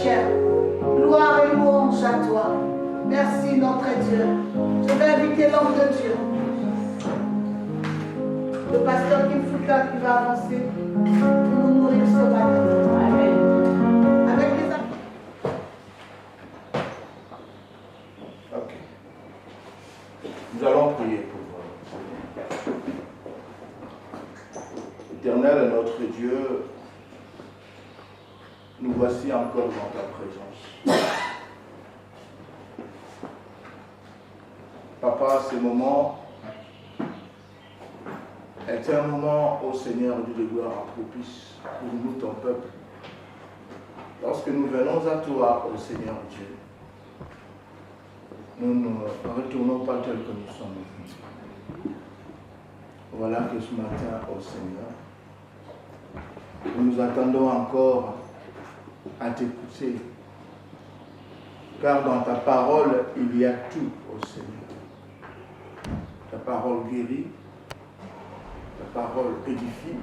chien. Gloire et louange à toi. Merci notre Dieu. Je vais inviter l'homme de Dieu. Le pasteur Kim Fouka qui va avancer pour nous nourrir ce matin. Amen. Avec les amis. Ok. Nous allons prier pour vous. Éternel, notre Dieu, nous voici encore dans ta présence. Papa, ce moment est un moment, ô Seigneur, Dieu de gloire, propice pour nous, ton peuple. Lorsque nous venons à toi, ô Seigneur Dieu, nous ne retournons pas tel que nous sommes venus. Voilà que ce matin, ô Seigneur, nous nous attendons encore à t'écouter. Car dans ta parole, il y a tout, ô Seigneur. Ta parole guérit, ta parole édifie,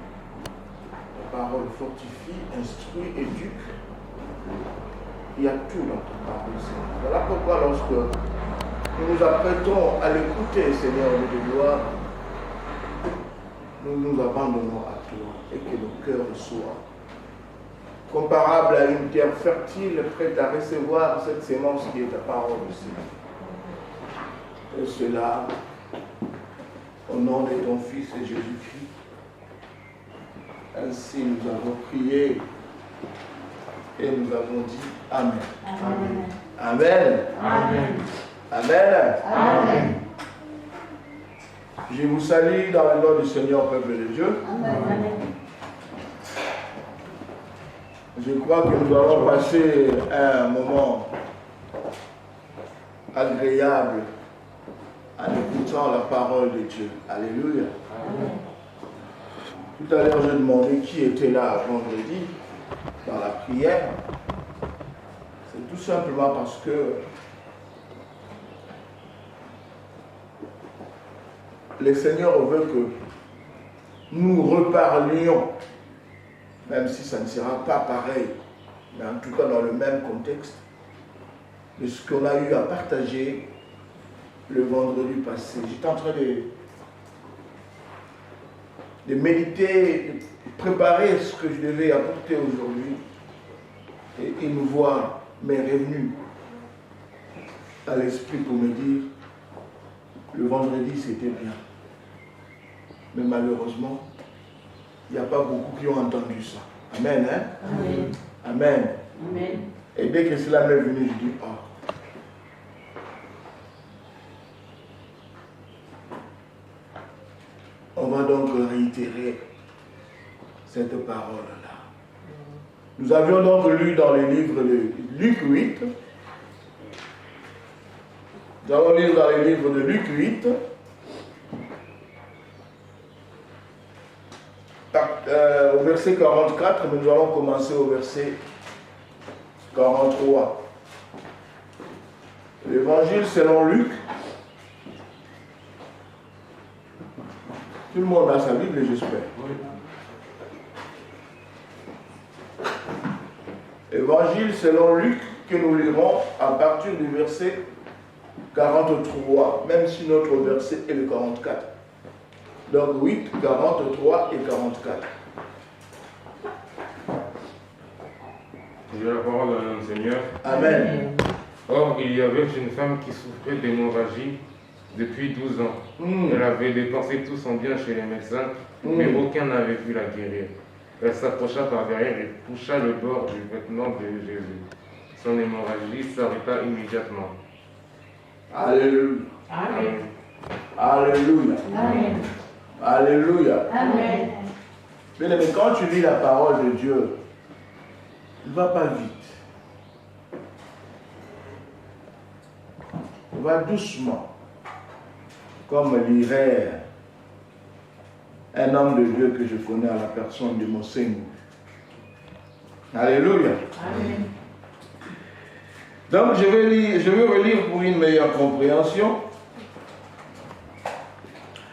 ta parole fortifie, instruit, éduque. Il y a tout dans ta parole, Seigneur. Voilà pourquoi lorsque nous nous apprêtons à l'écouter, Seigneur, de gloire, nous nous abandonnons à toi et que nos cœurs soient comparables à une terre fertile, prête à recevoir cette sémence qui est ta parole, Seigneur. Et cela, au nom de ton Fils Jésus-Christ. Ainsi nous avons prié et nous avons dit Amen. Amen. Amen. Amen. Amen. Amen. Je vous salue dans le nom du Seigneur, peuple de Dieu. Amen. Je crois que nous allons passer un moment agréable en écoutant la parole de Dieu. Alléluia. Amen. Tout à l'heure, je demandais qui était là vendredi dans la prière. C'est tout simplement parce que le Seigneur veut que nous reparlions, même si ça ne sera pas pareil, mais en tout cas dans le même contexte, de ce qu'on a eu à partager le vendredi passé. J'étais en train de méditer, de préparer ce que je devais apporter aujourd'hui. Et une voix m'est revenue à l'esprit pour me dire, le vendredi c'était bien. Mais malheureusement, il n'y a pas beaucoup qui ont entendu ça. Amen, hein? Amen. Amen. Amen. Et dès que cela m'est venu, je dis, ah. On va donc réitérer cette parole-là. Nous avions donc lu dans le livre de Luc 8. Nous allons lire dans le livre de Luc 8. Au verset 44, mais nous allons commencer au verset 43. L'évangile selon Luc. Tout le monde a sa Bible, j'espère. Oui. Évangile selon Luc, que nous lirons à partir du verset 43, même si notre verset est le 44. Donc 8, 43 et 44. J'ai la parole de notre Seigneur. Amen. Or, il y avait une femme qui souffrait d'hémorragie depuis 12 ans. Elle avait dépensé tout son bien chez les médecins, mais aucun n'avait pu la guérir. Elle s'approcha par derrière et toucha le bord du vêtement de Jésus. Son hémorragie s'arrêta immédiatement. Alléluia. Amen. Alléluia. Amen. Alléluia. Amen. Bien aimé, quand tu lis la parole de Dieu, ne va pas vite. Va doucement. Comme lirait un homme de Dieu que je connais à la personne de Monseigneur. Alléluia. Amen. Donc je vais relire pour une meilleure compréhension.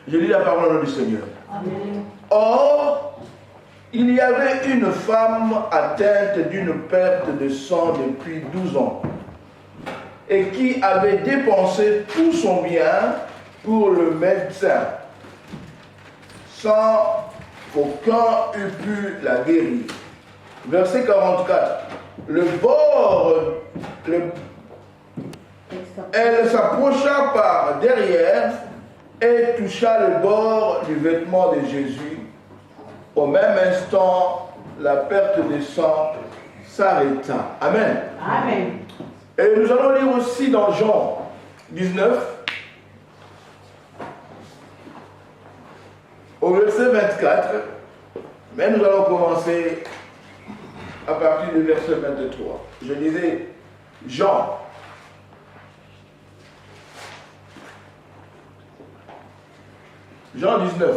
Je lis la parole du Seigneur. Amen. Or, il y avait une femme atteinte d'une perte de sang depuis 12 ans et qui avait dépensé tout son bien pour le médecin sans qu'aucun eût pu la guérir. Verset 44. Elle s'approcha par derrière et toucha le bord du vêtement de Jésus. Au même instant, la perte de sang s'arrêta. Amen. Amen. Et nous allons lire aussi dans Jean 19, au verset 24, mais nous allons commencer à partir du verset 23. Je disais Jean. Jean 19.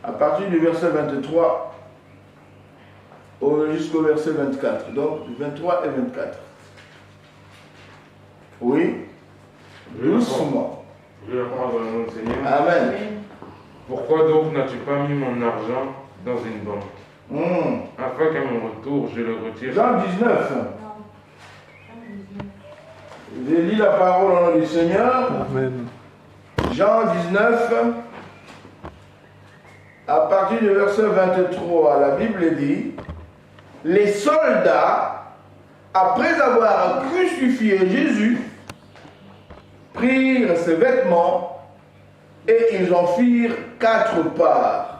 À partir du verset 23 jusqu'au verset 24. Donc 23 et 24. Oui. Doucement. Je vais apprendre dans le nom du Seigneur. Amen. Pourquoi donc n'as-tu pas mis mon argent dans une banque afin qu'à mon retour, je le retire. Jean 19. Je lis la parole au nom du Seigneur. Amen. Jean 19, à partir du verset 23, la Bible dit, les soldats, après avoir crucifié Jésus, prirent ses vêtements et ils en firent 4 parts.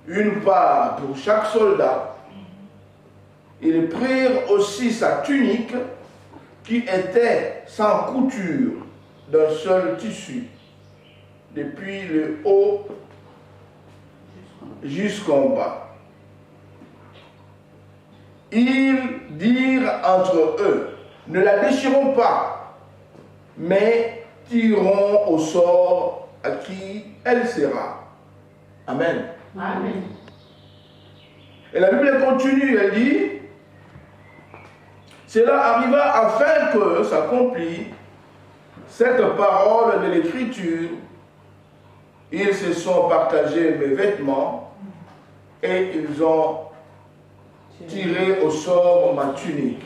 Une part pour chaque soldat. Ils prirent aussi sa tunique qui était sans couture d'un seul tissu, depuis le haut jusqu'en bas. Ils dirent entre eux, ne la déchirons pas, mais tirons au sort à qui elle sera. Amen. Amen. Et la Bible continue, elle dit, cela arriva afin que s'accomplisse cette parole de l'Écriture. Ils se sont partagés mes vêtements et ils ont tiré au sort ma tunique.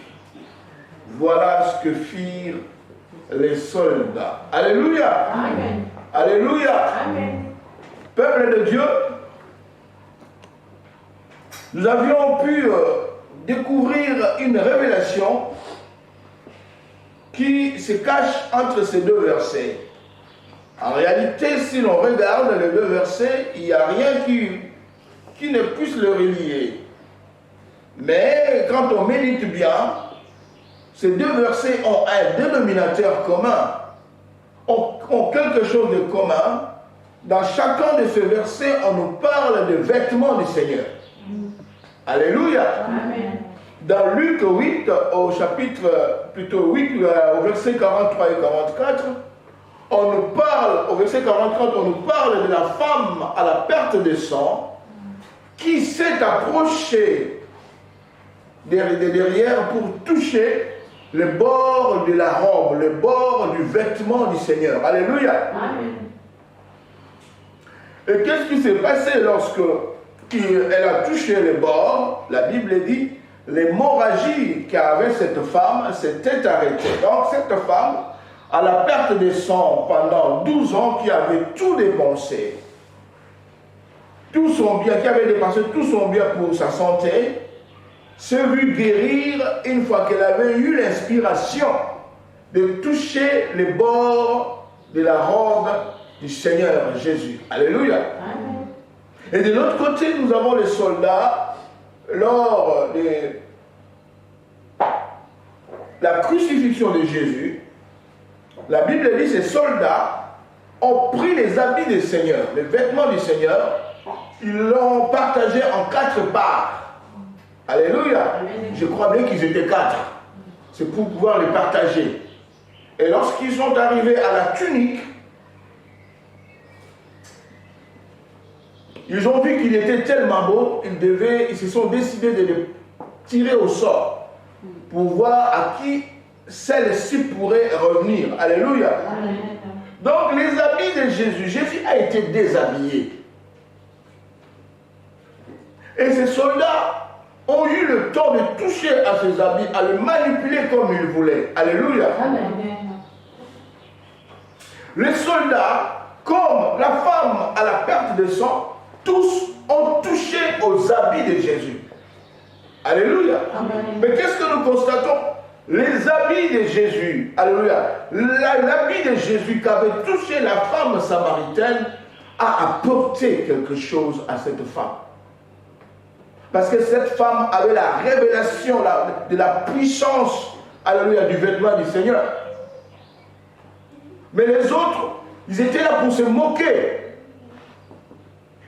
Voilà ce que firent les soldats. Alléluia. Amen. Alléluia. Amen. Peuple de Dieu, nous avions pu découvrir une révélation qui se cache entre ces deux versets. En réalité, si l'on regarde les deux versets, il n'y a rien qui ne puisse le relier. Mais quand on médite bien, ces deux versets ont un dénominateur commun, ont quelque chose de commun. Dans chacun de ces versets, on nous parle de vêtements du Seigneur. Alléluia. Amen. Dans Luc 8, au chapitre, plutôt 8, au verset 43 et 44, on nous parle, au verset 44, on nous parle de la femme à la perte de sang qui s'est approchée de derrière pour toucher le bord de la robe, le bord du vêtement du Seigneur. Alléluia. Amen. Et qu'est-ce qui s'est passé lorsque elle a touché le bord? La Bible dit, l'hémorragie qu'avait cette femme s'était arrêtée. Donc cette femme, à la perte de sang pendant 12 ans, qui avait tout dépensé, tout son bien, qui avait dépensé tout son bien pour sa santé, s'est vue guérir une fois qu'elle avait eu l'inspiration de toucher les bords de la robe du Seigneur Jésus. Alléluia. Amen. Et de l'autre côté, nous avons les soldats, lors de la crucifixion de Jésus. La Bible dit que ces soldats ont pris les habits du Seigneur, les vêtements du Seigneur, ils l'ont partagé en 4 parts. Alléluia. Je crois bien qu'ils étaient 4. C'est pour pouvoir les partager. Et lorsqu'ils sont arrivés à la tunique, ils ont vu qu'il était tellement beau, ils se sont décidés de le tirer au sort pour voir à qui celle-ci pourrait revenir. Alléluia. Amen. Donc les habits de Jésus, Jésus a été déshabillé. Et ces soldats ont eu le temps de toucher à ses habits, à le manipuler comme ils voulaient. Alléluia. Amen. Les soldats, comme la femme à la perte de sang, tous ont touché aux habits de Jésus. Alléluia. Amen. Mais qu'est-ce que nous constatons? Les habits de Jésus, alléluia, l'habit de Jésus qu'avait touché la femme samaritaine a apporté quelque chose à cette femme. Parce que cette femme avait la révélation de la puissance, alléluia, du vêtement du Seigneur. Mais les autres, ils étaient là pour se moquer.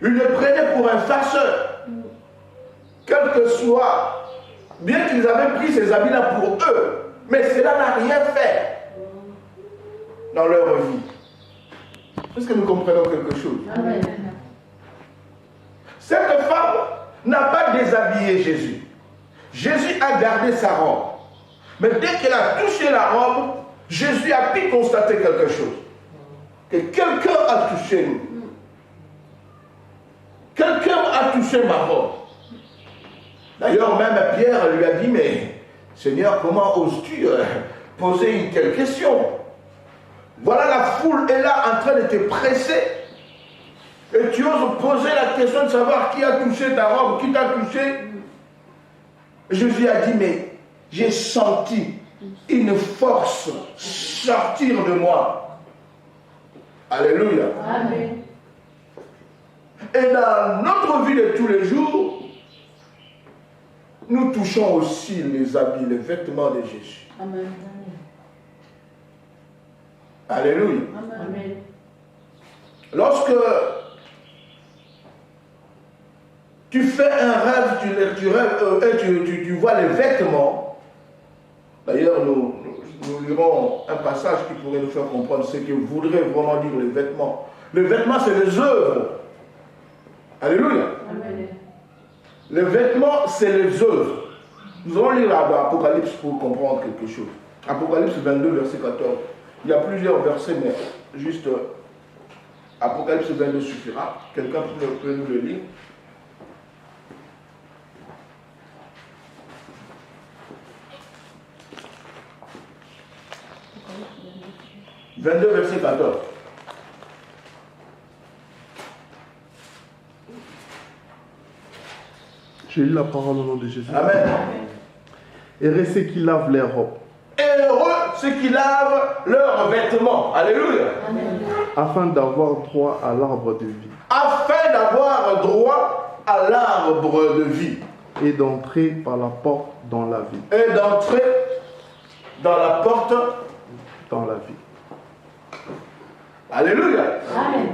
Ils le prenaient pour un farceur. Quel que soit, bien qu'ils avaient pris ces habits-là pour eux, mais cela n'a rien fait dans leur vie. Est-ce que nous comprenons quelque chose? Amen. Cette femme n'a pas déshabillé Jésus. Jésus a gardé sa robe. Mais dès qu'elle a touché la robe, Jésus a pu constater quelque chose. Que quelqu'un a touché nous. Quelqu'un a touché ma robe. D'ailleurs, même Pierre lui a dit, mais Seigneur, comment oses-tu poser une telle question? Voilà, la foule est là en train de te presser. Et tu oses poser la question de savoir qui a touché ta robe, qui t'a touché. Jésus a dit, mais j'ai senti une force sortir de moi. Alléluia. Amen. Et dans notre vie de tous les jours, nous touchons aussi les habits, les vêtements de Jésus. Amen. Alléluia. Amen. Lorsque tu fais un rêve, tu vois les vêtements. D'ailleurs, nous lirons un passage qui pourrait nous faire comprendre ce que voudrait vraiment dire les vêtements. Les vêtements, c'est les œuvres. Alléluia. Amen. Les vêtements, c'est les œuvres. Nous allons lire l'Apocalypse pour comprendre quelque chose. Apocalypse 22, verset 14. Il y a plusieurs versets, mais juste Apocalypse 22 suffira. Quelqu'un peut nous le lire? « 22, verset 14. J'ai lu la parole au nom de Jésus. Amen. Heureux ceux qui lavent leurs robes, Heureux ceux qui lavent leurs vêtements. Alléluia. Amen. afin d'avoir droit à l'arbre de vie Afin d'avoir droit à l'arbre de vie. et d'entrer par la porte dans la vie. Et d'entrer dans la porte. Dans la vie. Alléluia. Amen.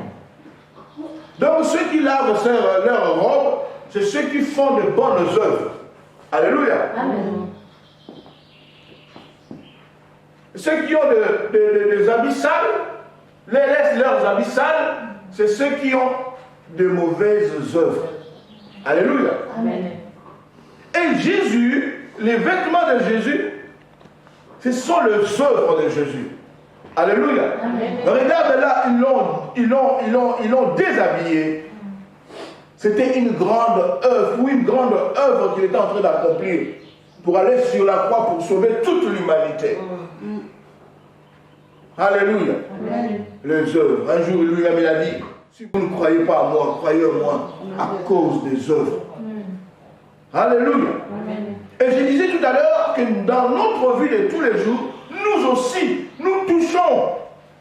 Donc ceux qui lavent leurs robes, c'est ceux qui font de bonnes œuvres. Alléluia. Amen. Ceux qui ont des habits sales, les laissent leurs habits sales, c'est ceux qui ont de mauvaises œuvres. Alléluia. Amen. Et Jésus, les vêtements de Jésus, ce sont les œuvres de Jésus. Alléluia. Amen. Regarde là, ils l'ont déshabillé. C'était une grande œuvre, ou une grande œuvre qu'il était en train d'accomplir pour aller sur la croix pour sauver toute l'humanité. Alléluia. Amen. Les œuvres. Un jour, lui-même, il a dit, si vous ne croyez pas à moi, croyez en moi à cause des œuvres. Alléluia. Amen. Et je disais tout à l'heure que dans notre vie de tous les jours, nous aussi, nous touchons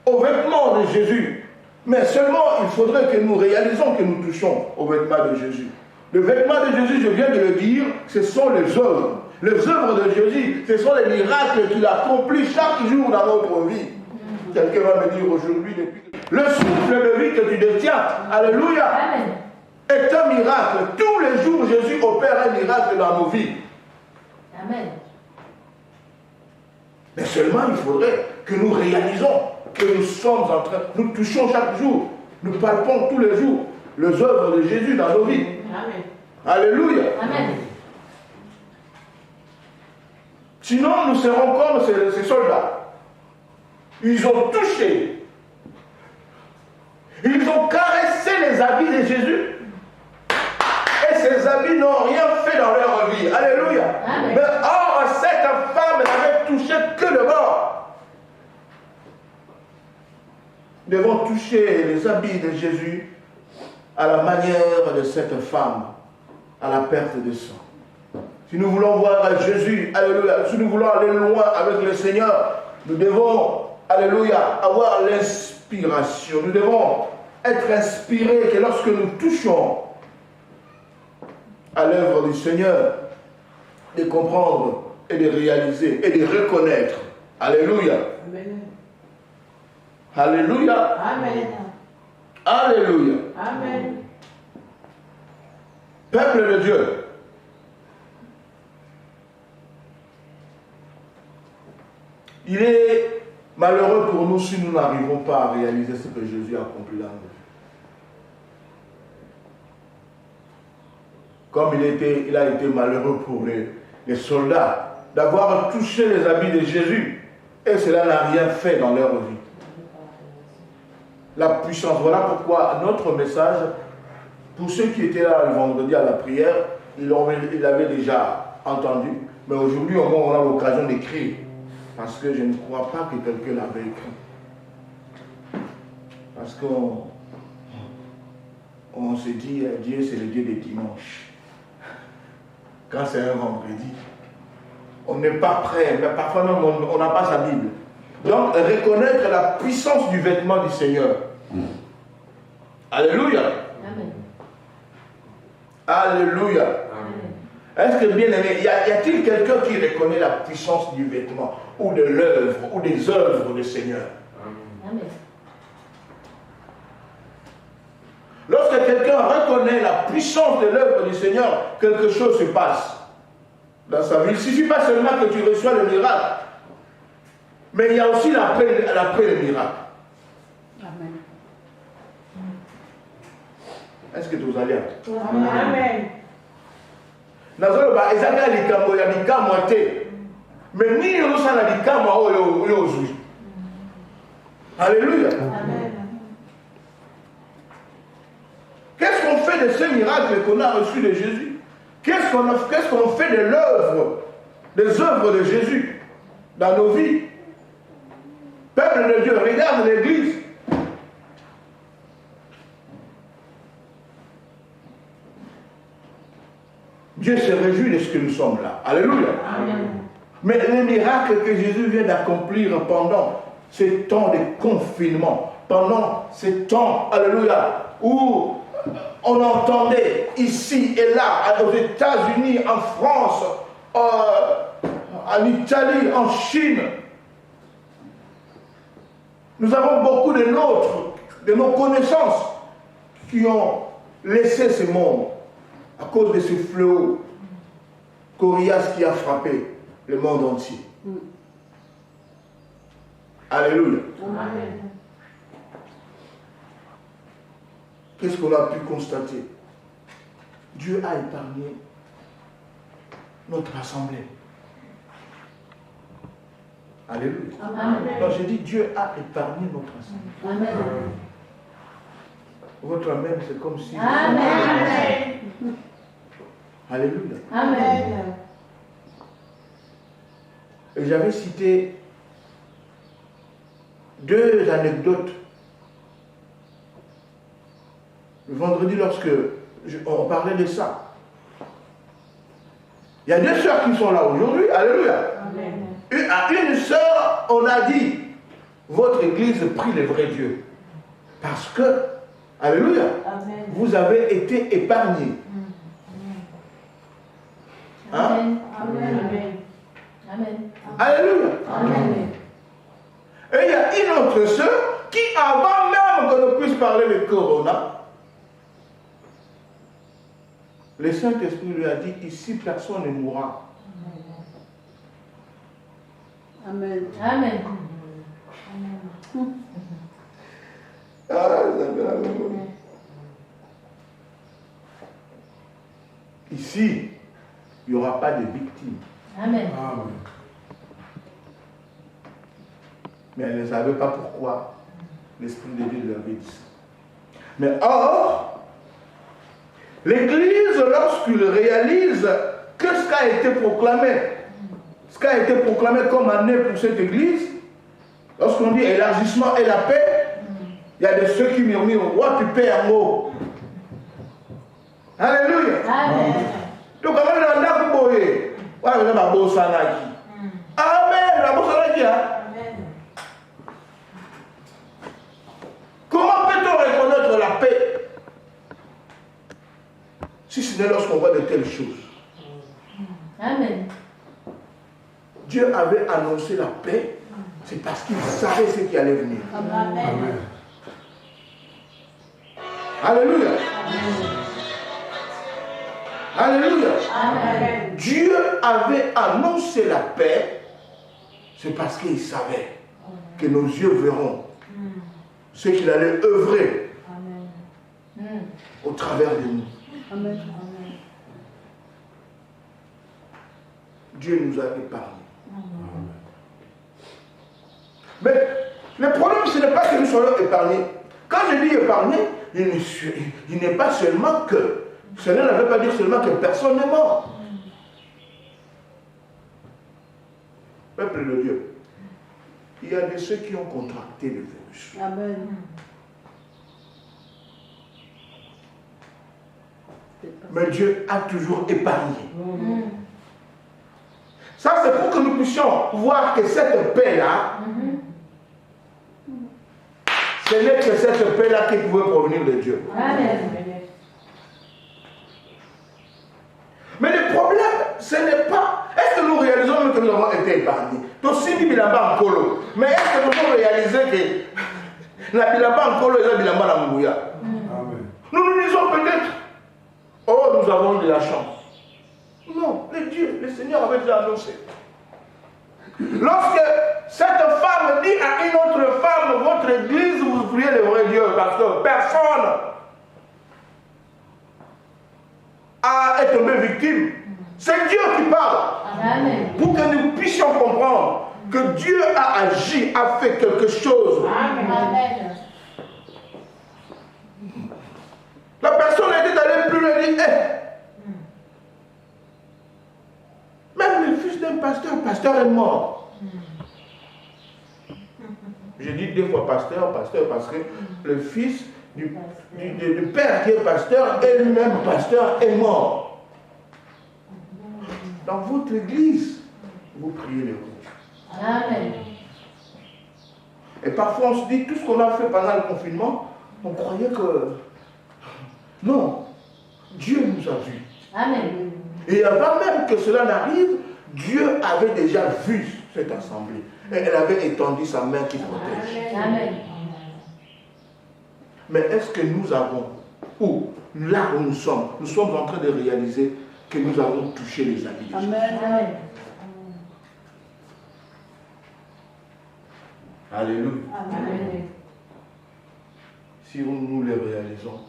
aux vêtements de Jésus. Mais seulement, il faudrait que nous réalisons que nous touchons aux vêtements de Jésus. Le vêtement de Jésus, je viens de le dire, ce sont les œuvres. Les œuvres de Jésus, ce sont les miracles qu'il accomplit chaque jour dans notre vie. Quelqu'un va me dire aujourd'hui, le souffle de vie que tu détiens, alléluia, Amen. est un miracle. Tous les jours, Jésus opère un miracle dans nos vies. Amen. Mais seulement, il faudrait que nous réalisons que nous sommes en train, nous touchons chaque jour, nous palpons tous les jours les œuvres de Jésus dans nos vies. Amen. Alléluia. Amen. Sinon, nous serons comme ces soldats. Ils ont touché Ils ont caressé les habits de Jésus. Et ces habits n'ont rien fait dans leur vie. Alléluia. Amen. Mais or, cette femme n'avait touché que le bord. Nous devons toucher les habits de Jésus à la manière de cette femme, à la perte de sang. Si nous voulons voir Jésus, alléluia, si nous voulons aller loin avec le Seigneur, nous devons, alléluia, avoir l'inspiration. Nous devons être inspirés que lorsque nous touchons à l'œuvre du Seigneur, de comprendre et de réaliser et de reconnaître. Alléluia. Amen. Alléluia. Amen. Alléluia. Amen. Peuple de Dieu, il est malheureux pour nous si nous n'arrivons pas à réaliser ce que Jésus a accompli dans nos vies. Comme il a été malheureux pour les soldats d'avoir touché les habits de Jésus et cela n'a rien fait dans leur vie. La puissance, voilà pourquoi notre message, pour ceux qui étaient là le vendredi à la prière, ils l'avaient déjà entendu, mais aujourd'hui au moins on a l'occasion d'écrire, parce que je ne crois pas que quelqu'un l'avait écrit. Parce qu'on se dit, Dieu c'est le Dieu des dimanches. Quand c'est un vendredi, on n'est pas prêt, mais parfois même on n'a pas sa Bible. Donc reconnaître la puissance du vêtement du Seigneur. Alléluia. Amen. Alléluia. Est-ce que bien aimé, y a-t-il quelqu'un qui reconnaît la puissance du vêtement ou de l'œuvre ou des œuvres du Seigneur? Amen. Lorsque quelqu'un reconnaît la puissance de l'œuvre du Seigneur, quelque chose se passe dans sa vie. Il ne suffit pas seulement que tu reçois le miracle, mais il y a aussi l'après le miracle. Amen. Est-ce que vous allez? Amen. Nazoloba ezaka likambo ya likambo te. Mais ni osala likambo oyo ozwi. Alléluia. Amen. Qu'est-ce qu'on fait de ce miracle qu'on a reçu de Jésus? Qu'est-ce qu'on fait de l'œuvre, des œuvres de Jésus dans nos vies? Peuple de Dieu, regarde l'Église. Dieu se réjouit de ce que nous sommes là. Alléluia. Amen. Mais les miracles que Jésus vient d'accomplir pendant ces temps de confinement, pendant ces temps, alléluia, où on entendait ici et là, aux États-Unis, en France, en Italie, en Chine, nous avons beaucoup de nos connaissances qui ont laissé ce monde à cause de ce fléau coriace qui a frappé le monde entier. Alléluia. Amen. Qu'est-ce qu'on a pu constater? Dieu a épargné notre assemblée. Alléluia. Amen. Non, j'ai dit Dieu a épargné notre assemblée. Amen. Votre amen, c'est comme si... Amen. Alléluia. Amen. Et j'avais cité 2 anecdotes. Le vendredi, lorsque on parlait de ça. Il y a 2 sœurs qui sont là aujourd'hui. Alléluia. Amen. À une sœur, on a dit, votre église prie le vrai Dieu. Parce que, alléluia, Amen. vous avez été épargnés. Hein? Amen. Amen. Alléluia. Amen. Et il y a une autre sœur qui, avant même qu'on ne puisse parler de Corona, le Saint-Esprit lui a dit, ici personne ne mourra. Amen. Amen. Ah, ça fait la même. Ici, il n'y aura pas de victimes. Amen. Mais elle ne savait pas pourquoi l'Esprit de Dieu lui avait dit ça. Mais or, l'Église, lorsqu'il réalise que ce qui a été proclamé comme année pour cette Église, lorsqu'on dit élargissement et la paix, il y a de ceux qui murmurent, roi tu paix en haut. Alléluia. Amen. Donc, quand on a un boye, on a un beau sanaki. Amen. La beau sanaki. Comment peut-on reconnaître la paix si ce n'est lorsqu'on voit de telles choses? Amen. Dieu avait annoncé la paix, c'est parce qu'il savait ce qui allait venir. Amen. Alléluia. Alléluia. Amen. Dieu avait annoncé la paix, c'est parce qu'il savait que nos yeux verront ce qu'il allait œuvrer au travers de nous. Amen. Dieu nous a épargnés. Mais le problème, ce n'est pas que nous soyons épargnés. Quand je dis épargnés, il n'est pas seulement que. Cela ne veut pas dire seulement que personne n'est mort. Peuple de Dieu, il y a de ceux qui ont contracté le virus. Amen. Mais Dieu a toujours épargné. Ça, c'est pour que nous puissions voir que cette paix-là, ce n'est que cette paix-là qui pouvait provenir de Dieu. Amen. Mais le problème, ce n'est pas... Est-ce que nous réalisons que nous avons été épargnés? Donc, si nous bilamba en colo, mais est-ce que nous pouvons réaliser que la bilamba en colo et la bilamba en mouya? Nous nous disons peut-être, oh, nous avons de la chance. Non, le Seigneur avait déjà annoncé. Lorsque cette femme dit à une autre femme, votre église, vous priez le vrai Dieu, parce que personne est tombé victime. C'est Dieu qui parle. Amen. Pour que nous puissions comprendre que Dieu a agi, a fait quelque chose. Amen. La personne était allée plus loin et dit, même le fils d'un pasteur est mort. Je dis deux fois pasteur, parce que le fils du père qui est pasteur et lui-même pasteur est mort. Dans votre église, vous priez le roi. Amen. Et parfois on se dit, tout ce qu'on a fait pendant le confinement, on croyait que... Non, Dieu nous a vus. Amen. Et avant même que cela n'arrive, Dieu avait déjà vu cette assemblée. Et elle avait étendu sa main qui protège. Amen. Mais est-ce que nous avons, ou là où nous sommes en train de réaliser que nous avons touché les habits de Jésus? Amen. Alléluia. Amen. Si nous les réalisons,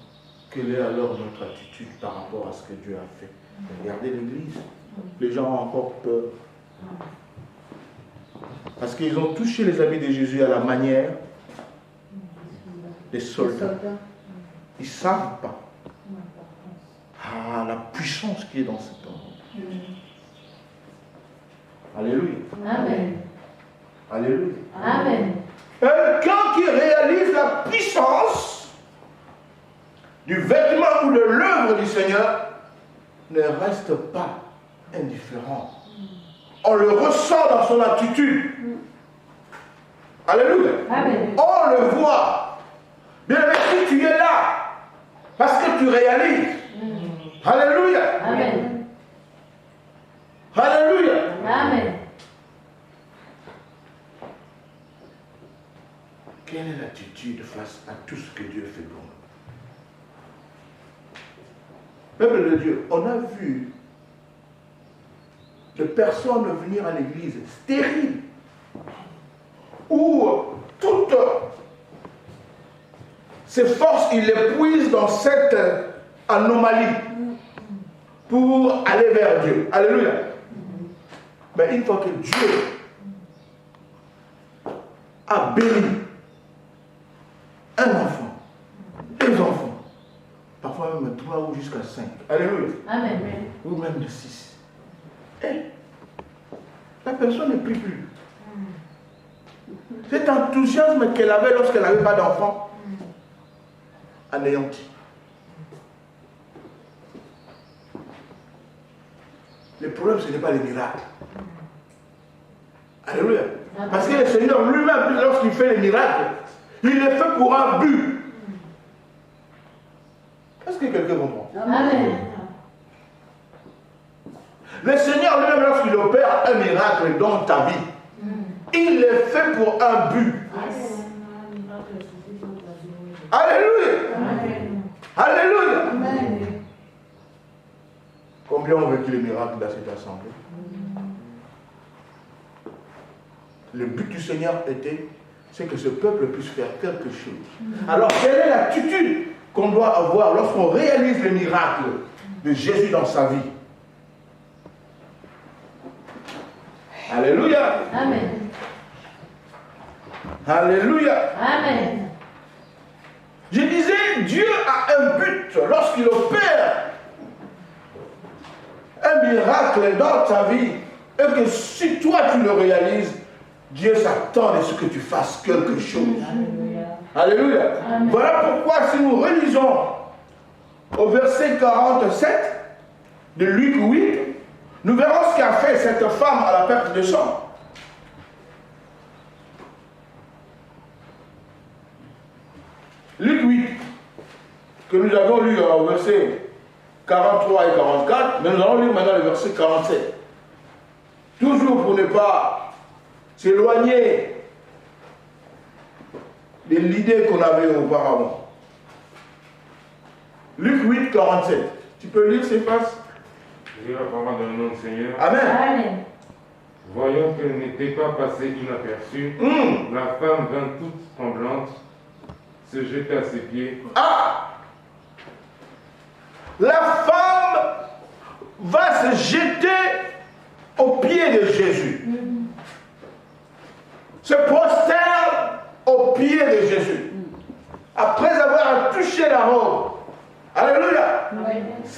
quelle est alors notre attitude par rapport à ce que Dieu a fait? Regardez l'église. Les gens ont encore peur. Parce qu'ils ont touché les habits de Jésus à la manière des soldats. Ils ne savent pas la puissance qui est dans cet homme. Alléluia. Amen. Alléluia. Amen. Quelqu'un qui réalise la puissance du vêtement ou de l'œuvre du Seigneur ne reste pas indifférent. On le ressent dans son attitude. Alléluia. Amen. On le voit. Bien aimé, si tu es là, parce que tu réalises. Alléluia. Amen. Alléluia. Amen. Quelle est l'attitude face à tout ce que Dieu fait pour nous? Peuple de Dieu, on a vu des personnes venir à l'église stériles, où toutes ses forces, il les puise dans cette anomalie pour aller vers Dieu. Alléluia. Mais une fois que Dieu a béni un enfant, deux enfants, jusqu'à 5. Alléluia. Amen. Ou même de 6. Et la personne n'est plus. Cet enthousiasme qu'elle avait lorsqu'elle n'avait pas d'enfant, anéanti. Le problème, ce n'est pas les miracles. Alléluia. Parce que le Seigneur lui-même, lorsqu'il fait les miracles, il les fait pour un but. Est-ce que quelqu'un comprend? Amen. Le Seigneur lui-même, lorsqu'il opère un miracle dans ta vie, il le fait pour un but. Alléluia. Alléluia. Combien ont vécu les miracles dans cette assemblée? Le but du Seigneur était, c'est que ce peuple puisse faire quelque chose. Alors, quelle est l'attitude qu'on doit avoir lorsqu'on réalise le miracle de Jésus dans sa vie? Alléluia. Amen. Alléluia. Amen. Je disais, Dieu a un but lorsqu'il opère un miracle dans ta vie et que si toi tu le réalises, Dieu s'attend à ce que tu fasses quelque chose. Alléluia. Amen. Voilà pourquoi si nous relisons au verset 47 de Luc 8, nous verrons ce qu'a fait cette femme à la perte de sang. Luc 8, que nous avons lu au verset 43 et 44, mais nous allons lire maintenant le verset 47. Toujours pour ne pas s'éloigner de l'idée qu'on avait auparavant. Luc 8, 47. Tu peux lire ces phrases? J'ai la parole dans le nom du Seigneur. Amen. Amen. Voyant qu'elle n'était pas passée inaperçue, la femme vint toute tremblante, se jeta à ses pieds. Ah! La femme va se jeter aux pieds de Jésus. Se prosterne aux pieds de Jésus. Après avoir touché la robe. Alléluia.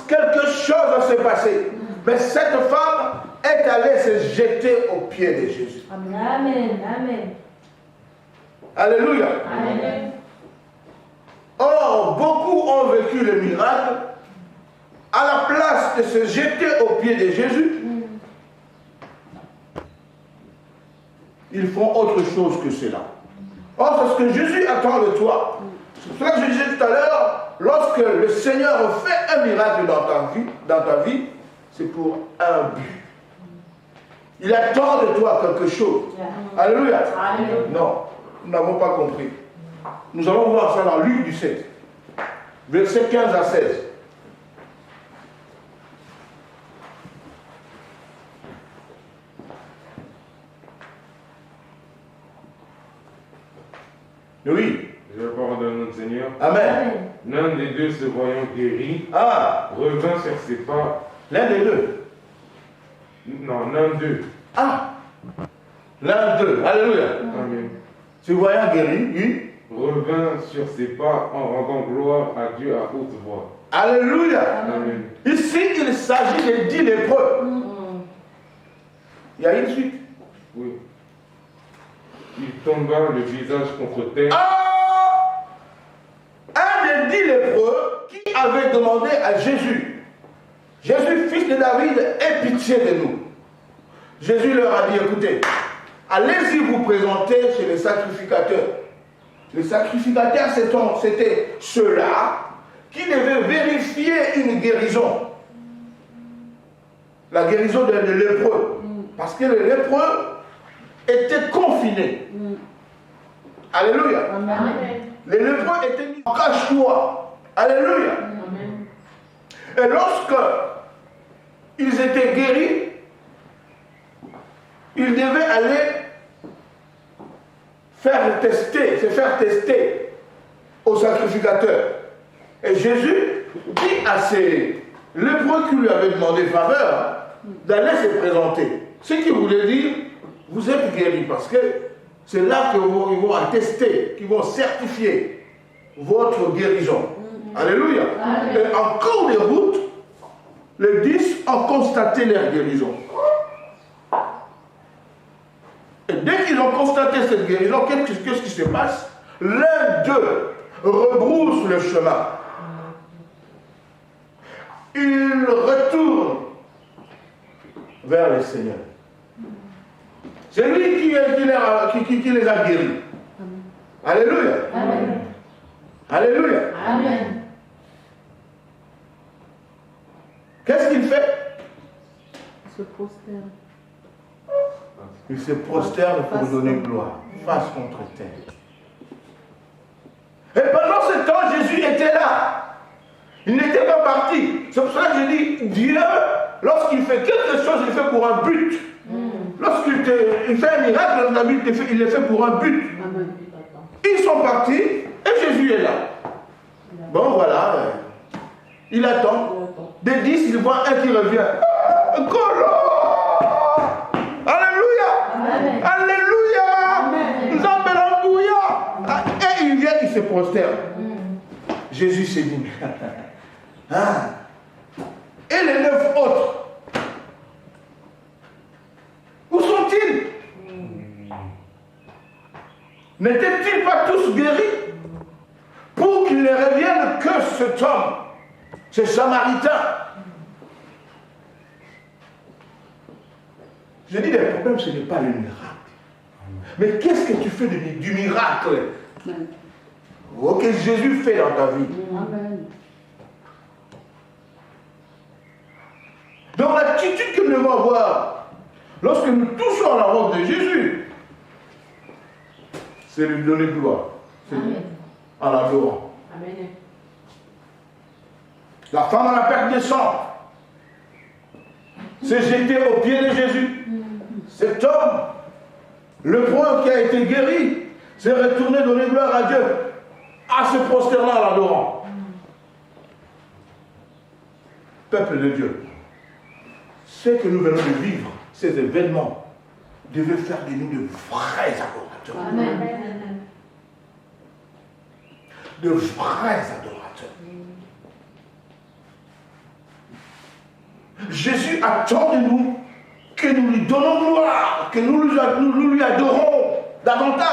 Quelque chose s'est passé. Mais cette femme est allée se jeter aux pieds de Jésus. Amen. Amen. Alléluia. Amen. Or, beaucoup ont vécu le miracle. À la place de se jeter aux pieds de Jésus, ils font autre chose que cela. Or, c'est ce que Jésus attend de toi. C'est pour cela que je disais tout à l'heure, lorsque le Seigneur fait un miracle dans ta vie, c'est pour un but. Il attend de toi quelque chose. Alléluia. Non, nous n'avons pas compris. Nous allons voir ça dans Luc 17, versets 15 à 16. Oui. Je la parole dans le nom du Seigneur. Amen. L'un des deux se voyant guéri, Ah, revint sur ses pas. l'un des deux. Non, l'un d'eux. Ah, l'un d'eux. Alléluia. Amen. Tu voyant guéri, oui. Revint sur ses pas en rendant gloire à Dieu à haute voix. Alléluia. Amen. Ici, il s'agit de 10 lépreux. Il y a une suite. Oui. Il tomba le visage contre terre. Ah, un des 10 lépreux qui avait demandé à Jésus, Jésus, fils de David, aie pitié de nous. Jésus leur a dit, écoutez, allez-y vous présenter chez les sacrificateurs. Les sacrificateurs, c'était ceux-là qui devaient vérifier une guérison. La guérison des lépreux. Parce que les lépreux étaient confinés. Alléluia. Amen. Les lépreux étaient mis en cache-toi. Alléluia. Amen. Et lorsque ils étaient guéris, ils devaient aller se faire tester au sacrificateur. Et Jésus dit à ces lépreux qui lui avaient demandé faveur d'aller se présenter. Ce qui voulait dire, vous êtes guéris, parce que c'est là qu'ils vont attester, qu'ils vont certifier votre guérison. Alléluia. Amen. Et en cours de route, les 10 ont constaté leur guérison. Et dès qu'ils ont constaté cette guérison, qu'est-ce qui se passe? L'un d'eux rebrousse le chemin. Il retourne vers le Seigneur. C'est lui qui les a guéris. Alléluia. Amen. Alléluia. Amen. Qu'est-ce qu'il fait? Se prosterne. Il se prosterne pour donner gloire, face contre terre. Et pendant ce temps, Jésus était là. Il n'était pas parti. C'est pour ça que je dis, Dieu, lorsqu'il fait quelque chose, il le fait pour un but. Lorsqu'il fait un miracle dans la vie, il le fait pour un but. Amen. Ils sont partis et Jésus est là. Bon, voilà. Il attend. Des 10, il voit un qui revient. Colo! Alléluia! Amen. Alléluia! Zambelambouya! Et il vient, il se prosterne. Jésus s'est dit, ah. Et les 9 autres, où sont-ils? N'étaient-ils pas tous guéris? Pour qu'il ne revienne que cet homme, ce Samaritain. Je dis, le problème, ce n'est pas le miracle. Mais qu'est-ce que tu fais du miracle que Jésus fait dans ta vie? Amen. Donc l'attitude que nous devons avoir lorsque nous touchons la robe de Jésus, c'est lui donner gloire. C'est en l'adorant. Amen. La femme à la perte de sang s'est jetée aux pieds de Jésus. Cet homme, le point qui a été guéri, s'est retourné donner gloire à Dieu, à se prosterner en l'adorant. Peuple de Dieu, ce que nous venons de vivre, ces événements, devaient faire de nous de vrais adorateurs. Amen. De vrais adorateurs. Jésus attend de nous que nous lui donnons gloire, que nous lui adorons davantage.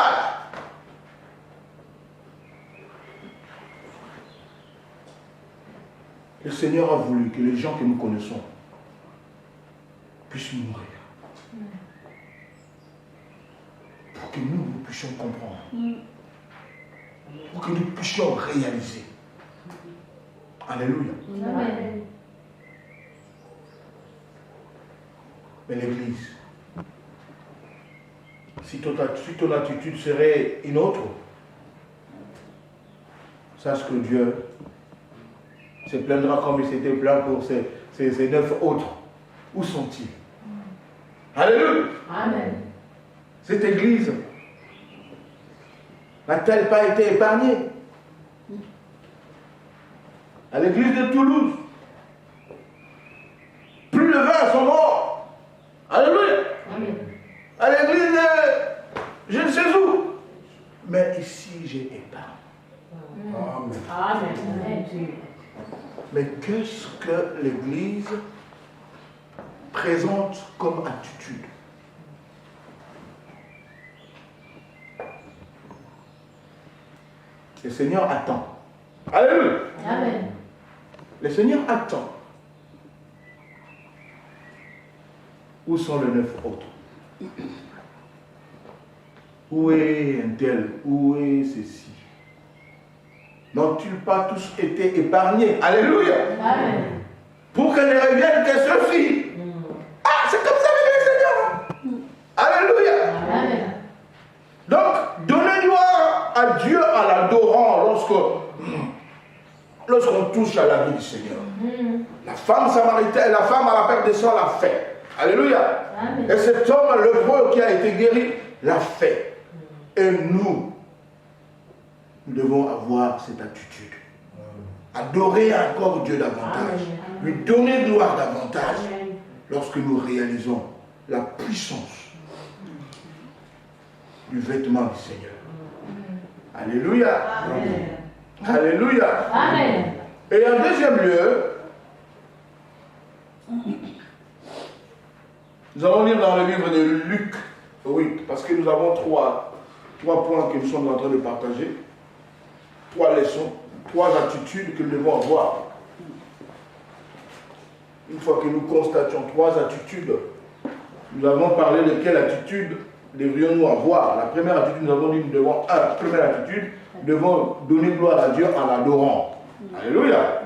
Le Seigneur a voulu que les gens que nous connaissons puissent mourir. Pour que nous puissions comprendre. Pour que nous puissions réaliser. Alléluia. Amen. Mais l'Église, si ton attitude serait une autre, sache que Dieu se plaindra comme il s'était plaint pour ces 9 autres. Où sont-ils? Alléluia. Amen. Cette Église n'a-t-elle pas été épargnée? À l'Église de Toulouse, plus de 20 sont morts. Alléluia. Amen. À l'église de je ne sais où. Mais ici, j'ai épargné. Amen. Amen. Mais qu'est-ce que l'Église présente comme attitude? Le Seigneur attend. Alléluia. Amen. Le Seigneur attend. Où sont les 9 autres? Où est un tel? Où est ceci? N'ont-ils pas tous été épargnés? Alléluia. Amen. Pour que ne revienne que ceux-ci. Ah, c'est comme ça que le Seigneur. Alléluia. Amen. Donc, donnez gloire à Dieu en l'adorant lorsqu'on touche à la vie du Seigneur. La femme samaritaine, la femme à la perte de sang l'a fait. Alléluia. Amen. Et cet homme, le lépreux qui a été guéri, l'a fait. Et nous devons avoir cette attitude. Adorer encore Dieu davantage. Amen. Lui donner gloire davantage. Amen. Lorsque nous réalisons la puissance du vêtement du Seigneur. Alléluia. Amen. Alléluia. Amen. Et en deuxième lieu, nous allons lire dans le livre de Luc 8, parce que nous avons trois points que nous sommes en train de partager, 3 leçons, 3 attitudes que nous devons avoir. Une fois que nous constations 3 attitudes, nous avons parlé de quelle attitude devrions-nous avoir. La première attitude, nous avons dit nous devons, nous devons donner gloire à Dieu en l'adorant. Alléluia.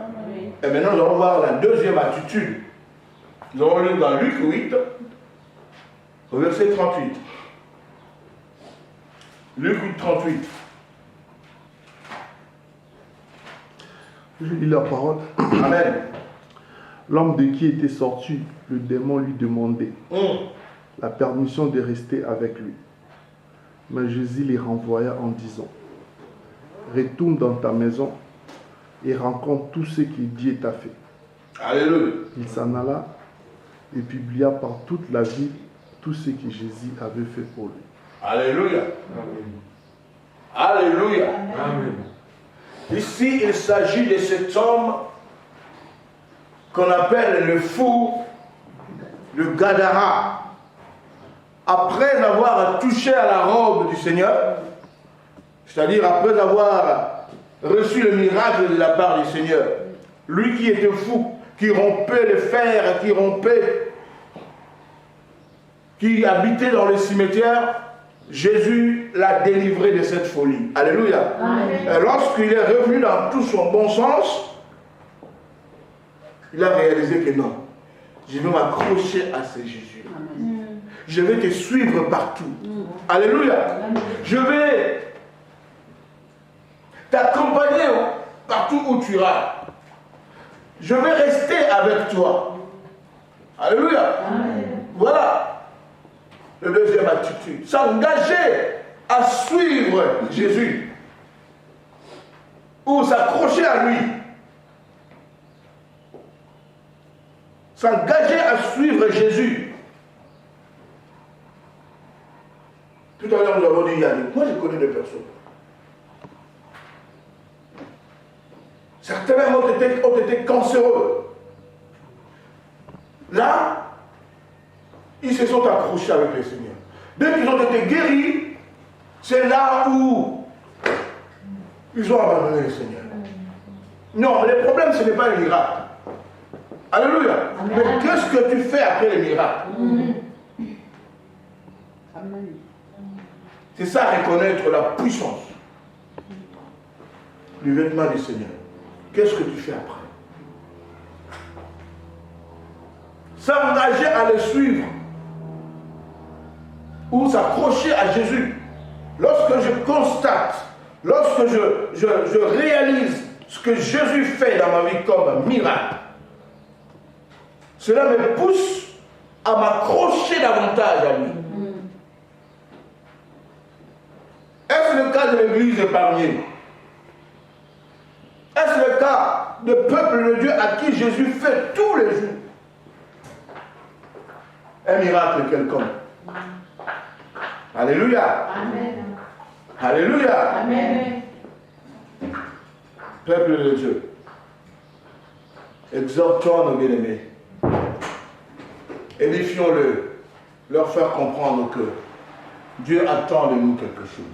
Et maintenant, nous allons voir la deuxième attitude. Nous allons lire dans Luc 8, au verset 38. Luc 8, 38. Je lis la parole. Amen. L'homme de qui était sorti, le démon lui demandait la permission de rester avec lui. Mais Jésus les renvoya en disant, retourne dans ta maison et rencontre tout ce que Dieu t'a fait. Alléluia. Il s'en alla et publia par toute la ville tout ce que Jésus avait fait pour lui. Alléluia. Amen. Alléluia. Amen. Ici, il s'agit de cet homme qu'on appelle le fou, le Gadara. Après avoir touché à la robe du Seigneur, c'est-à-dire après avoir reçu le miracle de la part du Seigneur, lui qui était fou, qui rompait le fer, qui habitait dans le cimetière, Jésus l'a délivré de cette folie. Alléluia. Et lorsqu'il est revenu dans tout son bon sens, il a réalisé que non, je vais m'accrocher à ce Jésus. Je vais te suivre partout. Alléluia. Je vais t'accompagner partout où tu iras. Je vais rester avec toi. Alléluia. Voilà. La deuxième attitude, s'engager à suivre Jésus ou s'accrocher à lui. S'engager à suivre Jésus. Tout à l'heure, nous avons dit Yannick. Moi, je connais des personnes. Certains même ont été cancéreux. Là, ils se sont accrochés avec le Seigneur. Dès qu'ils ont été guéris, c'est là où ils ont abandonné le Seigneur. Non, le problème, ce n'est pas le miracle. Alléluia. Amen. Mais qu'est-ce que tu fais après le miracle? C'est ça, reconnaître la puissance du vêtement du Seigneur. Qu'est-ce que tu fais après? S'engager à le suivre ou s'accrocher à Jésus. Lorsque je constate, lorsque je réalise ce que Jésus fait dans ma vie comme un miracle, cela me pousse à m'accrocher davantage à lui. Est-ce le cas de l'Église épargnée? Est-ce le cas de peuple de Dieu à qui Jésus fait tous les jours un miracle quelconque? Alléluia. Amen. Alléluia. Amen. Peuple de Dieu, exhortons nos bien-aimés, édifions-le, leur faire comprendre que Dieu attend de nous quelque chose.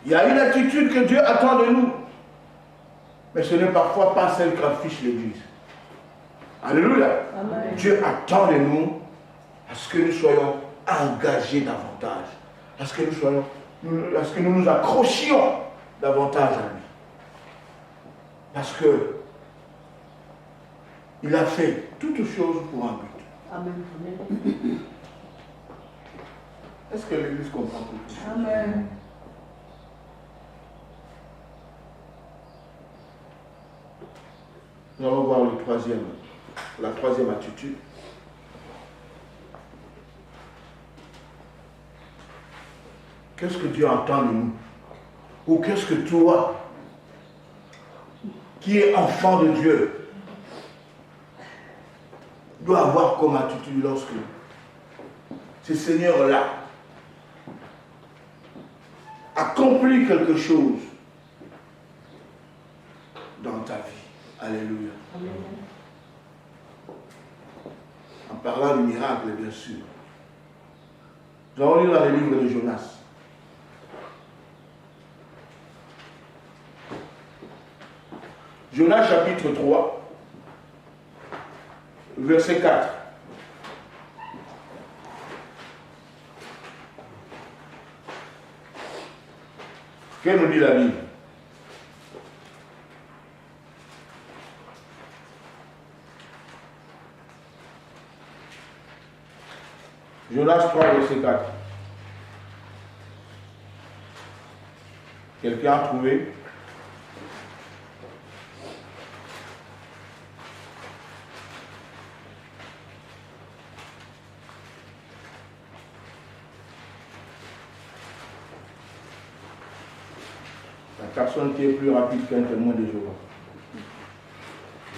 Il y a une attitude que Dieu attend de nous, mais ce n'est parfois pas celle qu'affiche l'Église. Alléluia. Amen. Dieu attend de nous à ce que nous soyons engagés davantage, à ce que nous nous accrochions davantage à lui. Parce que il a fait toutes choses pour un but. Amen. Est-ce que l'Église comprend tout ça? Amen. Nous allons voir la troisième attitude. Qu'est-ce que Dieu entend de nous? Ou qu'est-ce que toi, qui es enfant de Dieu, dois avoir comme attitude lorsque ce Seigneur-là accompli quelque chose dans ta vie. Alléluia. Amen. En parlant du miracle, bien sûr. Nous allons lire dans le livre de Jonas. Jonas chapitre 3, verset 4. Que nous dit la Bible? Jonas 3, verset 4. Quelqu'un a trouvé? La personne qui est plus rapide qu'un témoin de Jéhovah.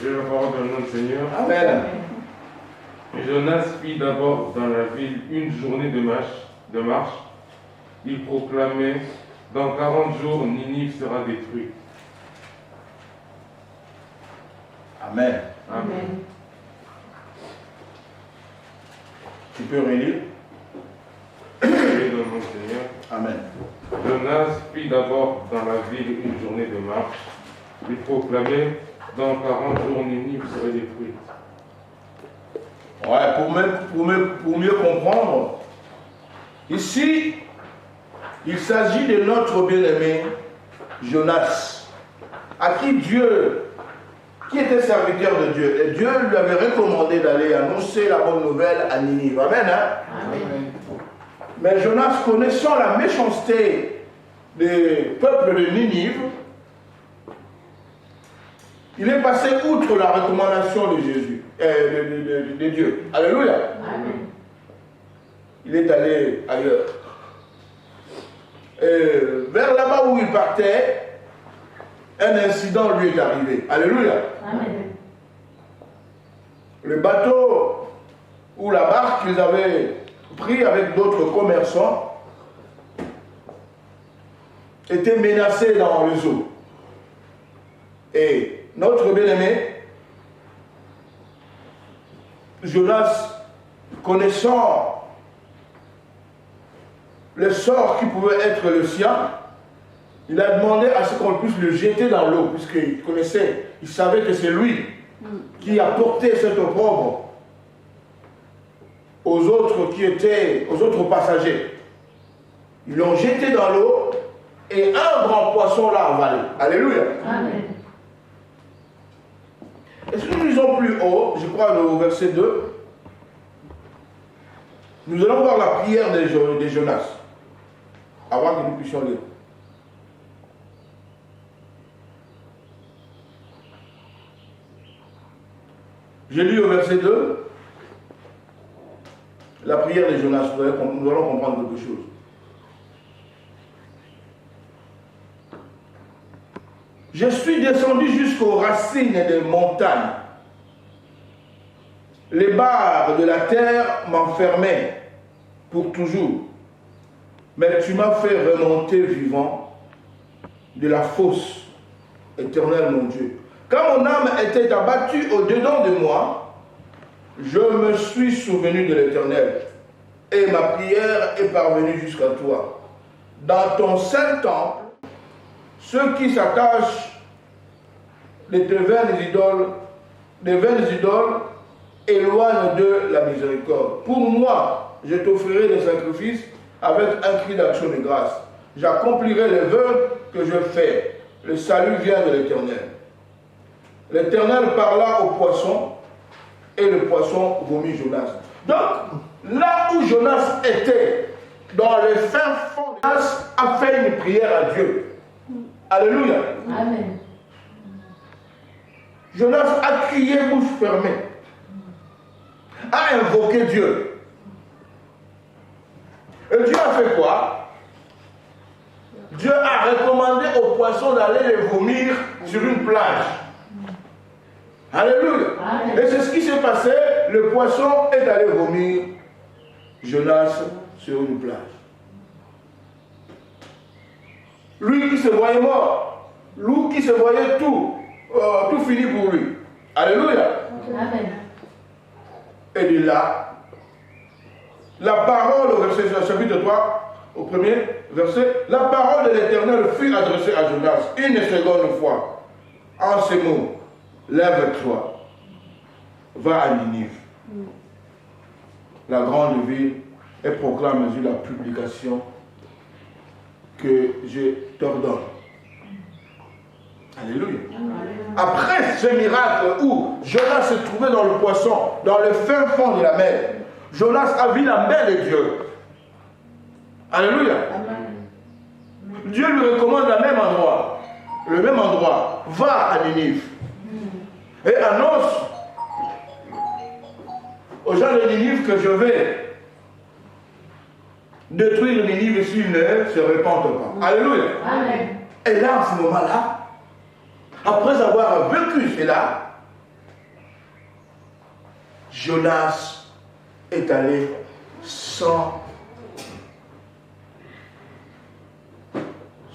J'ai la parole dans le nom du Seigneur. Amen. Jonas fit d'abord dans la ville une journée de marche. Il proclamait, dans 40 jours, Ninive sera détruite. Amen. Amen. Tu peux relire? J'ai dans le nom du Seigneur. Amen. Jonas fit d'abord dans la ville une journée de marche. Il proclamait, dans 40 jours, Ninive serait détruite. Ouais, pour mieux comprendre, ici, il s'agit de notre bien-aimé Jonas, à qui était serviteur de Dieu, et Dieu lui avait recommandé d'aller annoncer la bonne nouvelle à Ninive. Amen, hein? Amen. Mais Jonas, connaissant la méchanceté des peuples de Ninive, il est passé outre la recommandation de Jésus, de Dieu. Alléluia. Amen. Il est allé ailleurs. Et vers là-bas où il partait, un incident lui est arrivé. Alléluia. Amen. Le bateau ou la barque qu'ils avaient pris avec d'autres commerçants était menacé dans les eaux. Et notre bien-aimé, Jonas, connaissant le sort qui pouvait être le sien, il a demandé à ce qu'on puisse le jeter dans l'eau, puisqu'il connaissait, il savait que c'est lui qui a porté cet opprobre aux autres passagers. Ils l'ont jeté dans l'eau et un grand poisson l'a avalé. Alléluia. Amen. Et si nous lisons plus haut, je crois au verset 2, nous allons voir la prière de Jonas, avant que nous puissions lire. Je lis au verset 2, la prière de Jonas, nous allons comprendre quelque chose. Je suis descendu jusqu'aux racines des montagnes. Les barres de la terre m'enfermaient pour toujours. Mais tu m'as fait remonter vivant de la fosse, éternel mon Dieu. Quand mon âme était abattue au-dedans de moi, je me suis souvenu de l'Éternel. Et ma prière est parvenue jusqu'à toi. Dans ton saint temple, ceux qui s'attachent de tes vaines idoles, éloignent de la miséricorde. Pour moi, je t'offrirai des sacrifices avec un cri d'action de grâce. J'accomplirai les vœux que je fais. Le salut vient de l'Éternel. L'Éternel parla au poisson et le poisson vomit Jonas. Donc, là où Jonas était, dans le fin fond, Jonas a fait une prière à Dieu. Alléluia. Amen. Jonas a crié bouche fermée, a invoqué Dieu. Et Dieu a fait quoi? Dieu a recommandé aux poissons d'aller les vomir sur une plage. Alléluia. Amen. Et c'est ce qui s'est passé. Le poisson est allé vomir Jonas sur une plage. Lui qui se voyait mort, lui qui se voyait tout fini pour lui. Alléluia. Amen. Et de là, la parole, au verset chapitre 3, au premier verset, la parole de l'Éternel fut adressée à Jonas une seconde fois. En ces mots, lève-toi, va à Ninive, la grande ville, et proclame la publication que je t'ordonne. Alléluia. Après ce miracle où Jonas se trouvait dans le poisson, dans le fin fond de la mer, Jonas a vu la main de Dieu. Alléluia. Dieu lui recommande le même endroit. Va à Ninive. Et annonce aux gens de Ninive que je vais détruire Ninive s'ils ne se repentent pas. Alléluia. Amen. Et là, en ce moment-là, après avoir vécu cela, Jonas est allé sans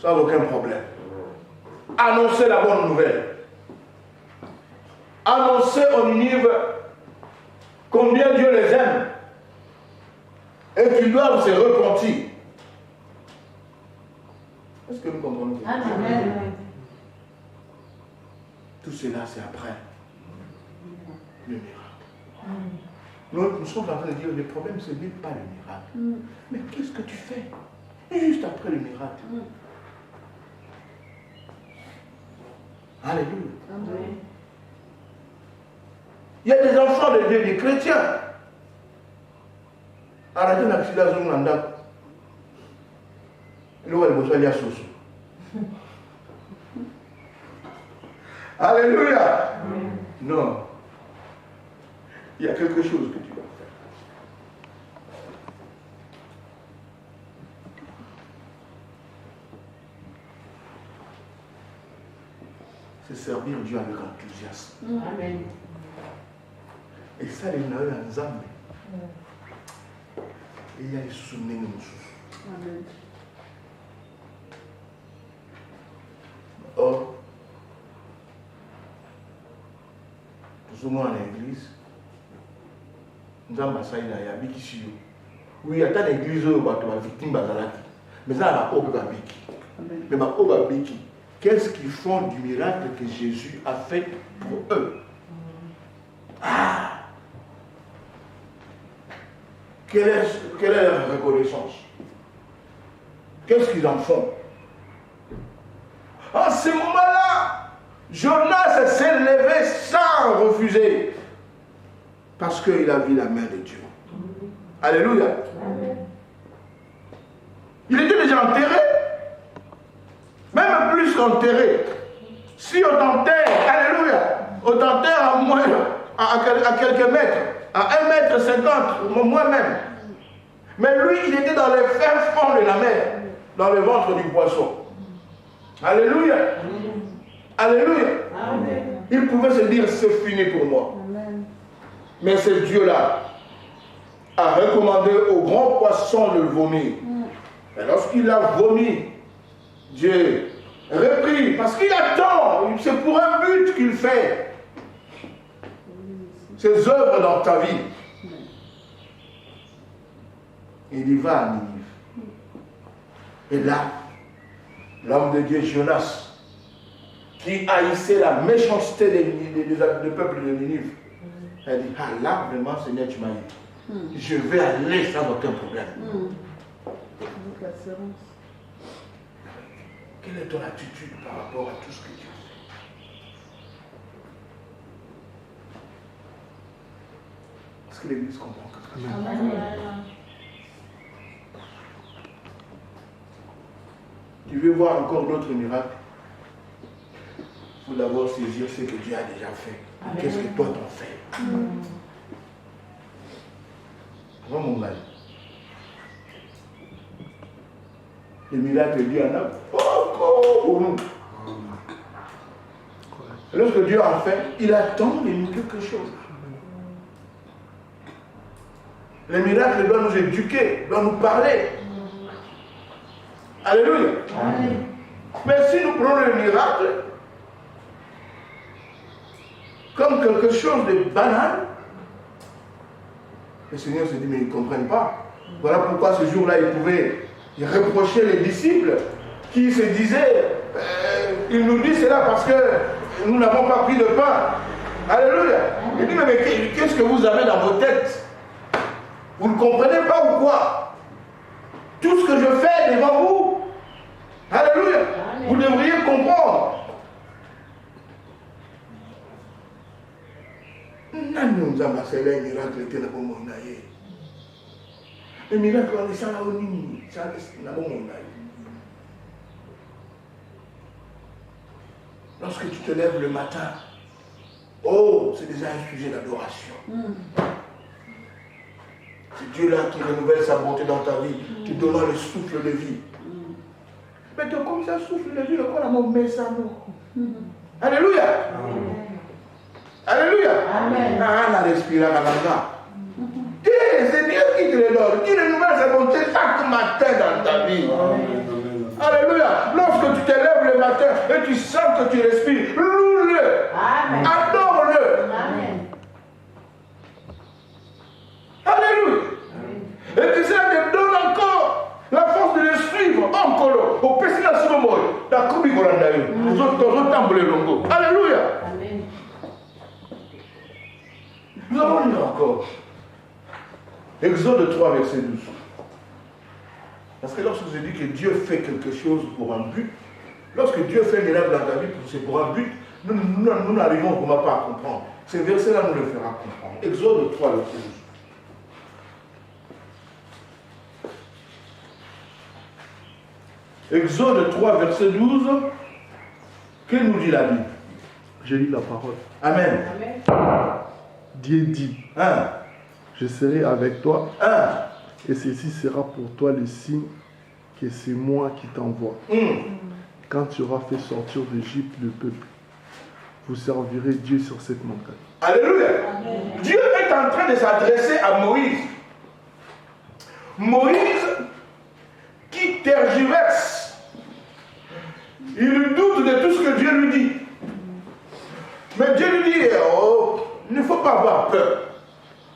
aucun problème. Annoncer la bonne nouvelle. Annoncer aux Ninive combien Dieu les aime et qu'ils doivent se repentir. Est-ce que nous comprenons? Amen. Tout cela, c'est après le miracle. Nous sommes en train de dire, le problème, ce n'est pas le miracle. Mais qu'est-ce que tu fais juste après le miracle? Alléluia. Il y a des enfants de Dieu, des chrétiens. Arrêtez l'accident sur un mandat. Nous allons vous soigner à Soso. Alléluia. Non. Il y a quelque chose que tu dois faire. C'est servir Dieu avec enthousiasme. Amen. Et ça, il y a un Nzambe. Et il y a des souvenirs de nous. Amen. Or, nous sommes en église. Nzambe asayi na ya biki siyo. Oui, il y a tant d'églises où les victimes bazalaki. Mais ça, la oba biki. Mais ma oba biki. Qu'est-ce qu'ils font du miracle que Jésus a fait pour eux? Ah! Quelle est leur reconnaissance? Qu'est-ce qu'ils en font? En ce moment-là, Jonas s'est levé sans refuser. Parce qu'il a vu la main de Dieu. Alléluia. Il était déjà enterré. Même plus qu'enterré. Si on t'enterre, alléluia, on t'enterre à moins, à quelques mètres, à 1,50 m, moi-même. Mais lui, il était dans les fins fonds de la mer, dans le ventre du poisson. Alléluia. Alléluia. Amen. Il pouvait se dire, c'est fini pour moi. Amen. Mais ce Dieu-là a recommandé au grand poisson de vomir. Et lorsqu'il a vomi, Dieu reprit, parce qu'il attend, c'est pour un but qu'il fait ses œuvres dans ta vie. Il y va à Ninive. Et là, l'homme de Dieu Jonas, qui haïssait la méchanceté du peuple de Ninive, a dit, ah là, vraiment, Seigneur, tu m'as dit, je vais aller sans aucun problème. Donc l'assurance. Quelle est ton attitude par rapport à tout ce que Dieu fait? Est-ce que l'Église comprend que ça? Amen. Tu veux voir encore d'autres miracles? Il faut d'abord saisir ce que Dieu a déjà fait. Qu'est-ce que toi t'en fais? Vraiment, mon mari. Les miracles, Dieu en a beaucoup pour nous. Et lorsque Dieu en fait, il attend de nous quelque chose. Les miracles doivent nous éduquer, doivent nous parler. Alléluia. Amen. Mais si nous prenons le miracle comme quelque chose de banal, le Seigneur se dit, mais ils ne comprennent pas. Voilà pourquoi ce jour-là, il pouvait reprocher les disciples qui se disaient, il nous dit cela parce que nous n'avons pas pris de pain. Alléluia. Il dit, mais qu'est-ce que vous avez dans vos têtes? Vous ne comprenez pas ou quoi? Tout ce que je fais devant vous, alléluia, vous devriez comprendre. Le miracle, on est ça là au nid, ça n'a pas mon aïe. Lorsque tu te lèves le matin, oh, c'est déjà un sujet d'adoration. C'est Dieu là qui renouvelle sa bonté dans ta vie, qui donne le souffle de vie. Mais tu comme ça souffle de vie, le corps a mon message. Alléluia. Alléluia. Amen. Ah, la respirer à la c'est Dieu qui te le donne. Qui renouvelle sa bonté chaque matin dans ta vie. Alléluia. Lorsque tu te lèves le matin et tu sens que tu respires, loue-le. Adore-le. Amen. Alléluia. Et tu sais, te donne encore la force de le suivre. Encore. Au Pestina Simomoy. Ta coupe Golandayo. Nous autres, longo. Alléluia. Amen. Nous allons lire encore. Exode 3, verset 12. Parce que lorsque je dis que Dieu fait quelque chose pour un but, lorsque Dieu fait un miracle dans ta vie, c'est pour un but, nous n'arrivons vraiment pas à comprendre. Ce verset-là nous le fera comprendre. Exode 3, verset 12. Exode 3, verset 12. Que nous dit la Bible? Je lis la parole. Amen. Dieu dit, je serai avec toi, et ceci sera pour toi le signe que c'est moi qui t'envoie. Quand tu auras fait sortir d'Égypte le peuple, vous servirez Dieu sur cette montagne. Alléluia. Dieu est en train de s'adresser à Moïse. Moïse qui tergiverse. Il doute de tout ce que Dieu lui dit. Mais Dieu lui dit, oh, il ne faut pas avoir peur.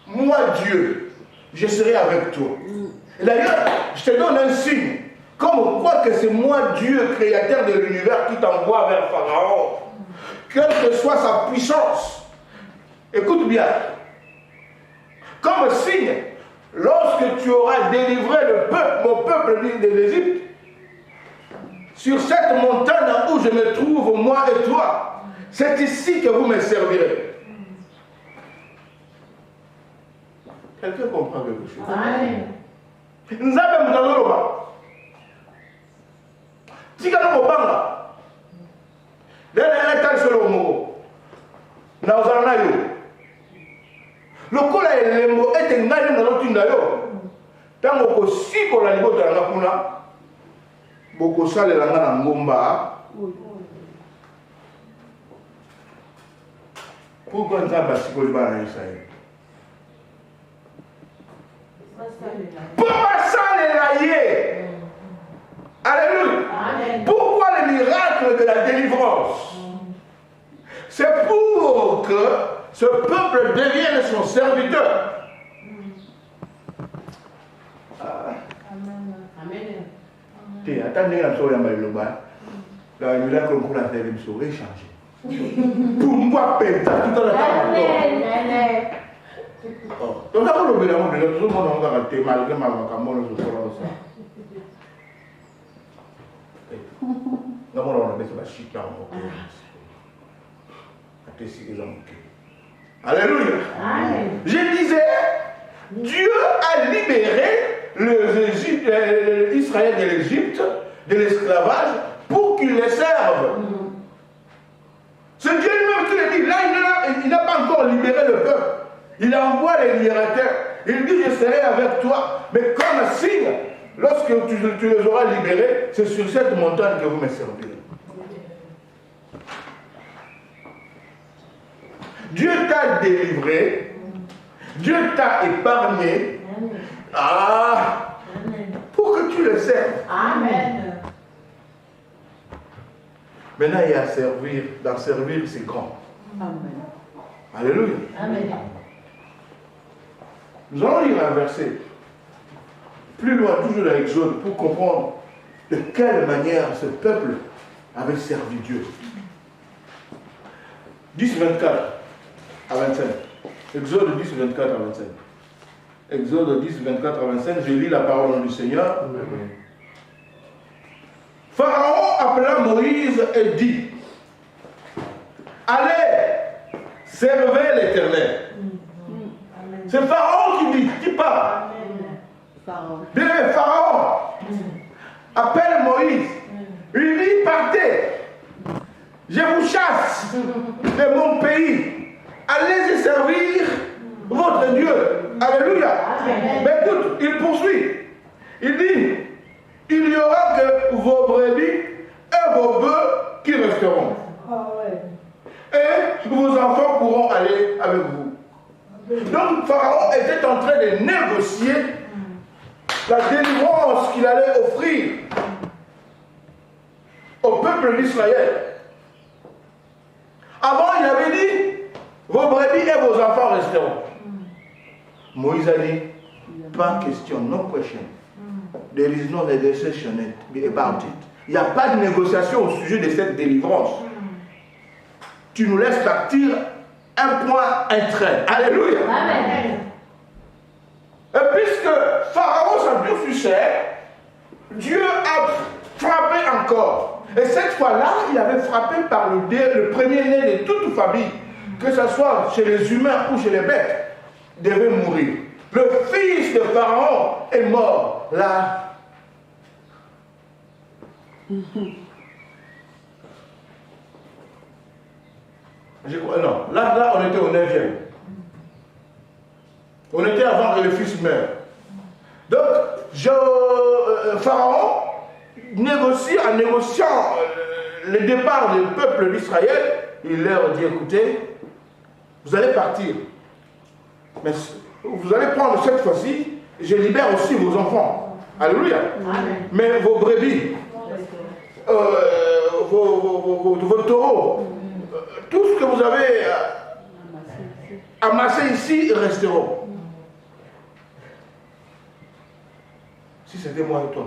Moi, Dieu, je serai avec toi. Et d'ailleurs, je te donne un signe. Comme quoi que c'est moi, Dieu, créateur de l'univers, qui t'envoie vers Pharaon. Quelle que soit sa puissance. Écoute bien. Comme signe, lorsque tu auras délivré le peuple, mon peuple de l'Égypte, sur cette montagne où je me trouve, moi et toi, c'est ici que vous me servirez. Quelqu'un comprend quelque chose? Amen. Nous avons besoin de l'eau. Si quelqu'un comprend là, l'état sur le mot, nous avons eu. Le coup là, le mot est un gagnant dans notre nayo. Tant que si qu'on a niveau de la napuna, beaucoup ça les langues en ngomba. Pourquoi nous avons si qu'on va à Israël? Pour ça les laïers. Alléluia. Amen. Pourquoi le miracle de la délivrance? C'est pour que ce peuple devienne son serviteur. Amen. Attendez la soirée à Maïloba. Le miracle qu'on a fait, il serait changé. Pour moi, péter tout à l'heure. Amen. Donc, ça, on le verra, tout le monde a raté malgré ma camone sur ça. Non, on a mis la chute là. Alléluia. Amen. Je disais, Dieu a libéré Israël de l'Égypte, de l'esclavage, pour qu'il les serve. C'est Dieu lui-même qui le dit. Là, il n'a pas encore libéré le peuple. Il envoie les libérateurs. Il dit, je serai avec toi. Mais comme signe, lorsque tu les auras libérés, c'est sur cette montagne que vous me servirez. Dieu t'a délivré. Dieu t'a épargné. Pour que tu le serves. Amen. Maintenant, il y a à servir. D'en servir, c'est grand. Amen. Alléluia. Amen. Nous allons lire un verset. Plus loin, toujours dans l'Exode, pour comprendre de quelle manière ce peuple avait servi Dieu. 10, 24 à 25. Exode 10, 24 à 25. Exode 10, 24 à 25. Je lis la parole du Seigneur. Amen. Pharaon appela Moïse et dit: allez, servez l'Éternel. C'est Pharaon qui parle. Pharaon. Bien, Pharaon appelle Moïse. Il dit: partez, je vous chasse de mon pays. Allez servir votre Dieu. Alléluia. Amen. Mais écoute, il poursuit. Il dit: il n'y aura que vos brebis et vos bœufs qui resteront. Et vos enfants pourront aller avec vous. Donc Pharaon était en train de négocier la délivrance qu'il allait offrir au peuple d'Israël. Avant, il avait dit: vos brebis et vos enfants resteront. Moïse a dit: pas question, no question. There is no negotiation about it. Il n'y a pas de négociation au sujet de cette délivrance. Tu nous laisses partir un point, un trait. Alléluia. Amen. Et puisque Pharaon s'endurcissait, Dieu a frappé encore. Et cette fois-là, il avait frappé par le premier-né de toute famille, que ce soit chez les humains ou chez les bêtes, devait mourir. Le fils de Pharaon est mort. Là, non, là, on était au 9e. On était avant que le fils meure. Donc, Pharaon négocie, en négociant le départ du peuple d'Israël, il leur dit: écoutez, vous allez partir. Mais vous allez prendre cette fois-ci, je libère aussi vos enfants. Alléluia. Amen. Mais vos brebis, vos taureaux, tout ce que vous avez amassé ici resteront. Si c'était moi et toi.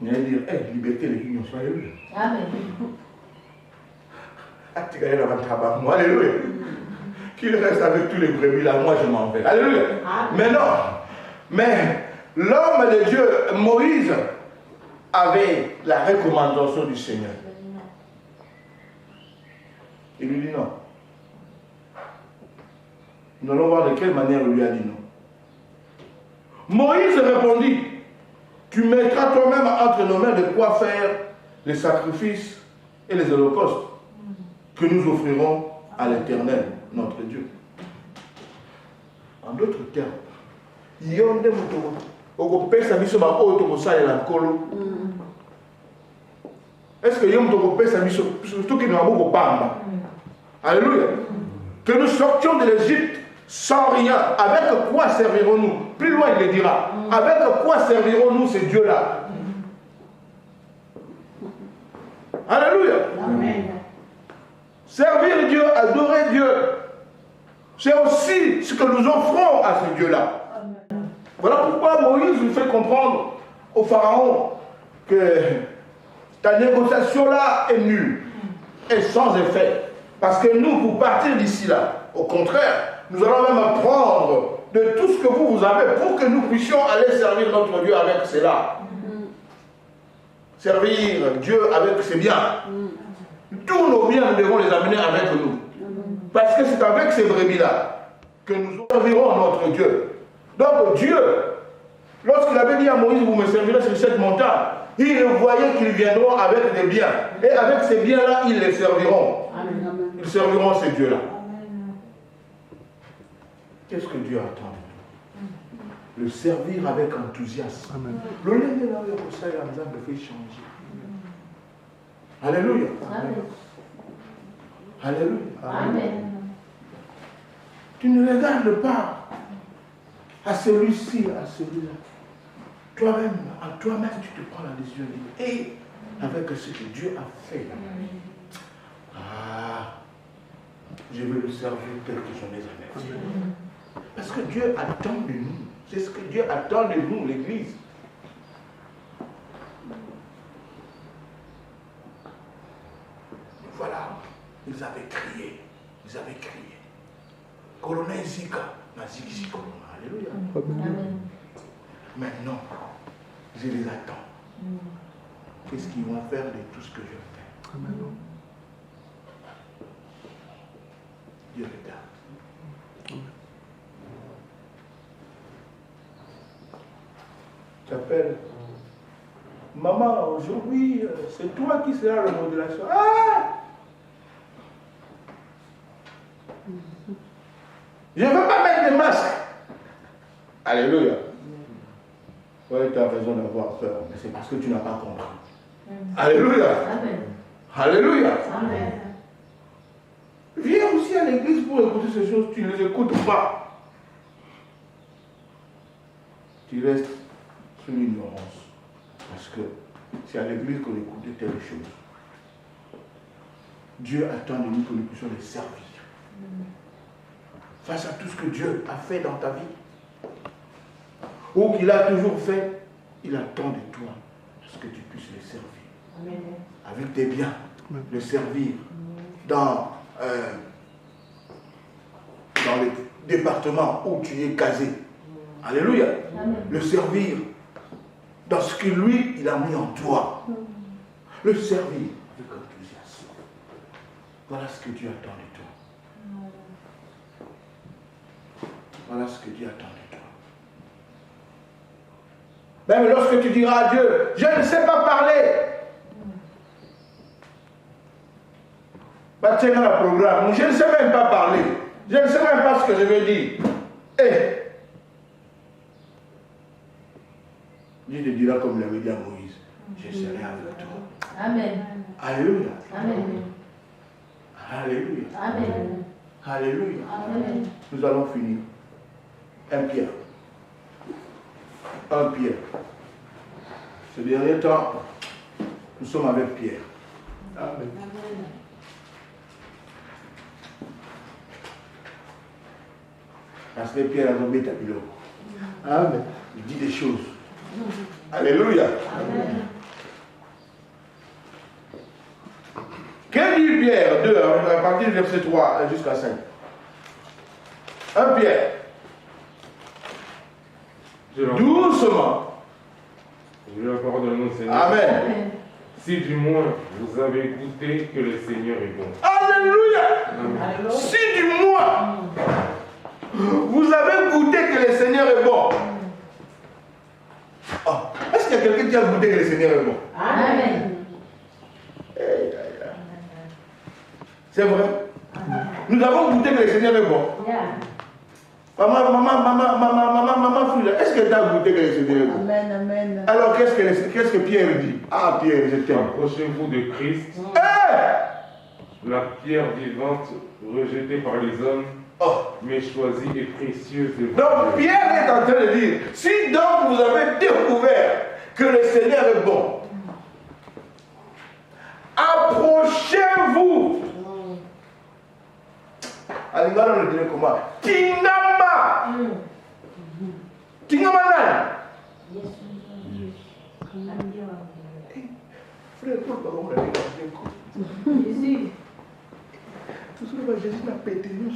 On allait dire: hey, liberté, les unions, alléluia. Amen. Ah, tu gagnes la vente moi, alléluia. Qu'il reste avec tous les brebis là, moi je m'en vais. Alléluia. Mais non. Mais l'homme de Dieu, Moïse, avait la recommandation du Seigneur. Il lui dit non. Nous allons voir de quelle manière il lui a dit non. Moïse répondit: tu mettras toi-même entre nos mains de quoi faire les sacrifices et les holocaustes que nous offrirons à l'Éternel, notre Dieu. En d'autres termes, yonde muto okopesa biso ba oyo tokosalela nkolo. Est-ce que yom tokopesa biso surtout qui nous avons kopamba? Alléluia. Que nous sortions de l'Égypte sans rien. Avec quoi servirons-nous? Plus loin il le dira. Avec quoi servirons-nous ces dieux-là? Alléluia. Amen. Servir Dieu, adorer Dieu, c'est aussi ce que nous offrons à ce Dieu-là. Voilà pourquoi Moïse lui fait comprendre au Pharaon que ta négociation-là est nulle et sans effet. Parce que nous, pour partir d'ici là, au contraire, nous allons même apprendre de tout ce que vous avez pour que nous puissions aller servir notre Dieu avec cela. Servir Dieu avec ses biens. Tous nos biens, nous devons les amener avec nous. Parce que c'est avec ces brebis-là que nous servirons notre Dieu. Donc Dieu, lorsqu'il avait dit à Moïse: vous me servirez sur cette montagne, il voyait qu'ils viendront avec des biens. Et avec ces biens-là, ils les serviront. Ils serviront ces dieux-là. Qu'est-ce que Dieu attend? Le servir avec enthousiasme. Amen. Le lendemain, là, il fait changer. Alléluia. Amen. Alléluia. Amen. Tu ne regardes pas à celui-ci, à celui-là. Toi-même, à toi-même, tu te prends la décision de dire, et avec ce que Dieu a fait, je vais le servir tel que j'en ai jamais fait. Parce que Dieu attend de nous. C'est ce que Dieu attend de nous, l'Église. Voilà, ils avaient crié. Ils avaient crié. Colonel Zika, Maziki Colonel. Alléluia. Amen. Maintenant, je les attends. Qu'est-ce qu'ils vont faire de tout ce que je fais? Amen. Dieu regarde. Tu appelles. Maman, aujourd'hui, c'est toi qui seras le modération. Ah! Je ne veux pas mettre de masque. Alléluia. Oui, tu as raison d'avoir peur, mais c'est parce que tu n'as pas compris. Alléluia. Amen. Alléluia. Amen. Viens aussi à l'église pour écouter ces choses, tu ne les écoutes pas. Tu restes sous l'ignorance. Parce que c'est à l'église qu'on écoute de telles choses. Dieu attend de nous que nous puissions les servir. Face à tout ce que Dieu a fait dans ta vie, ou qu'il a toujours fait, il attend de toi ce que tu puisses les servir. Amen. Avec tes biens, le servir dans les départements où tu es casé. Alléluia. Amen. Le servir dans ce que lui, il a mis en toi. Le servir avec enthousiasme. Voilà ce que Dieu attend de toi. Voilà ce que Dieu attend de toi. Même lorsque tu diras à Dieu, je ne sais pas parler. Bah, tiens dans le programme, je ne sais même pas parler. Je ne sais même pas ce que je vais dire. Et Dieu te dira comme l'avait dit à Moïse, je serai avec toi. Amen. Alléluia. Amen. Alléluia. Amen. Alléluia. Amen. Nous allons finir. 1 Pierre. 1 Pierre. Ce dernier temps, nous sommes avec Pierre. Amen. Parce que Pierre a nommé Tabilo. Amen. Il dit des choses. Alléluia. Amen. Que dit Pierre 2, à partir du verset 3 jusqu'à 5? 1 Pierre. Doucement. Je la parole de notre Seigneur. Amen. Si du moins vous avez goûté que le Seigneur est bon. Alléluia. Amen. Si du moins vous avez goûté que le Seigneur est bon. Oh, est-ce qu'il y a quelqu'un qui a goûté que le Seigneur est bon? Amen. C'est vrai. Nous avons goûté que le Seigneur est bon. Yeah. Maman, fille, est-ce que tu as goûté que le Seigneur est bon? Amen, amen. Alors, qu'est-ce que Pierre dit? Ah, Pierre, je t'aime. Approchez-vous de Christ, Hey! la pierre vivante rejetée par les hommes, Oh. mais choisie et précieuse de Donc, Dieu. Pierre est en train de dire, si donc vous avez découvert que le Seigneur est bon, approchez-vous. Alingana le dire comment? Tingama. Tingama nani? Frère, pourquoi on l'a dit? Jésus. Tout ce que Jésus n'a pété nous.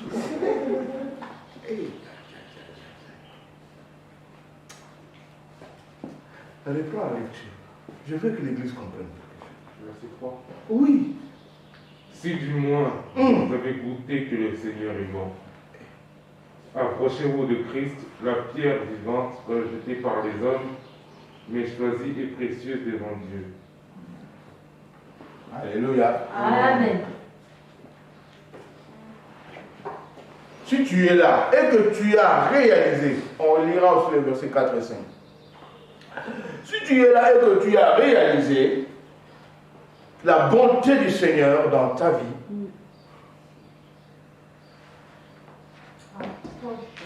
Reprends la lecture. Je veux que l'Église comprenne. Verset 3. Oui. Si du moins vous avez goûté que le Seigneur est bon, approchez-vous de Christ, la pierre vivante rejetée par les hommes, mais choisie et précieuse devant Dieu. Alléluia. Amen. Si tu es là et que tu as réalisé, on lira aussi les versets 4 et 5. Si tu es là et que tu as réalisé la bonté du Seigneur dans ta vie,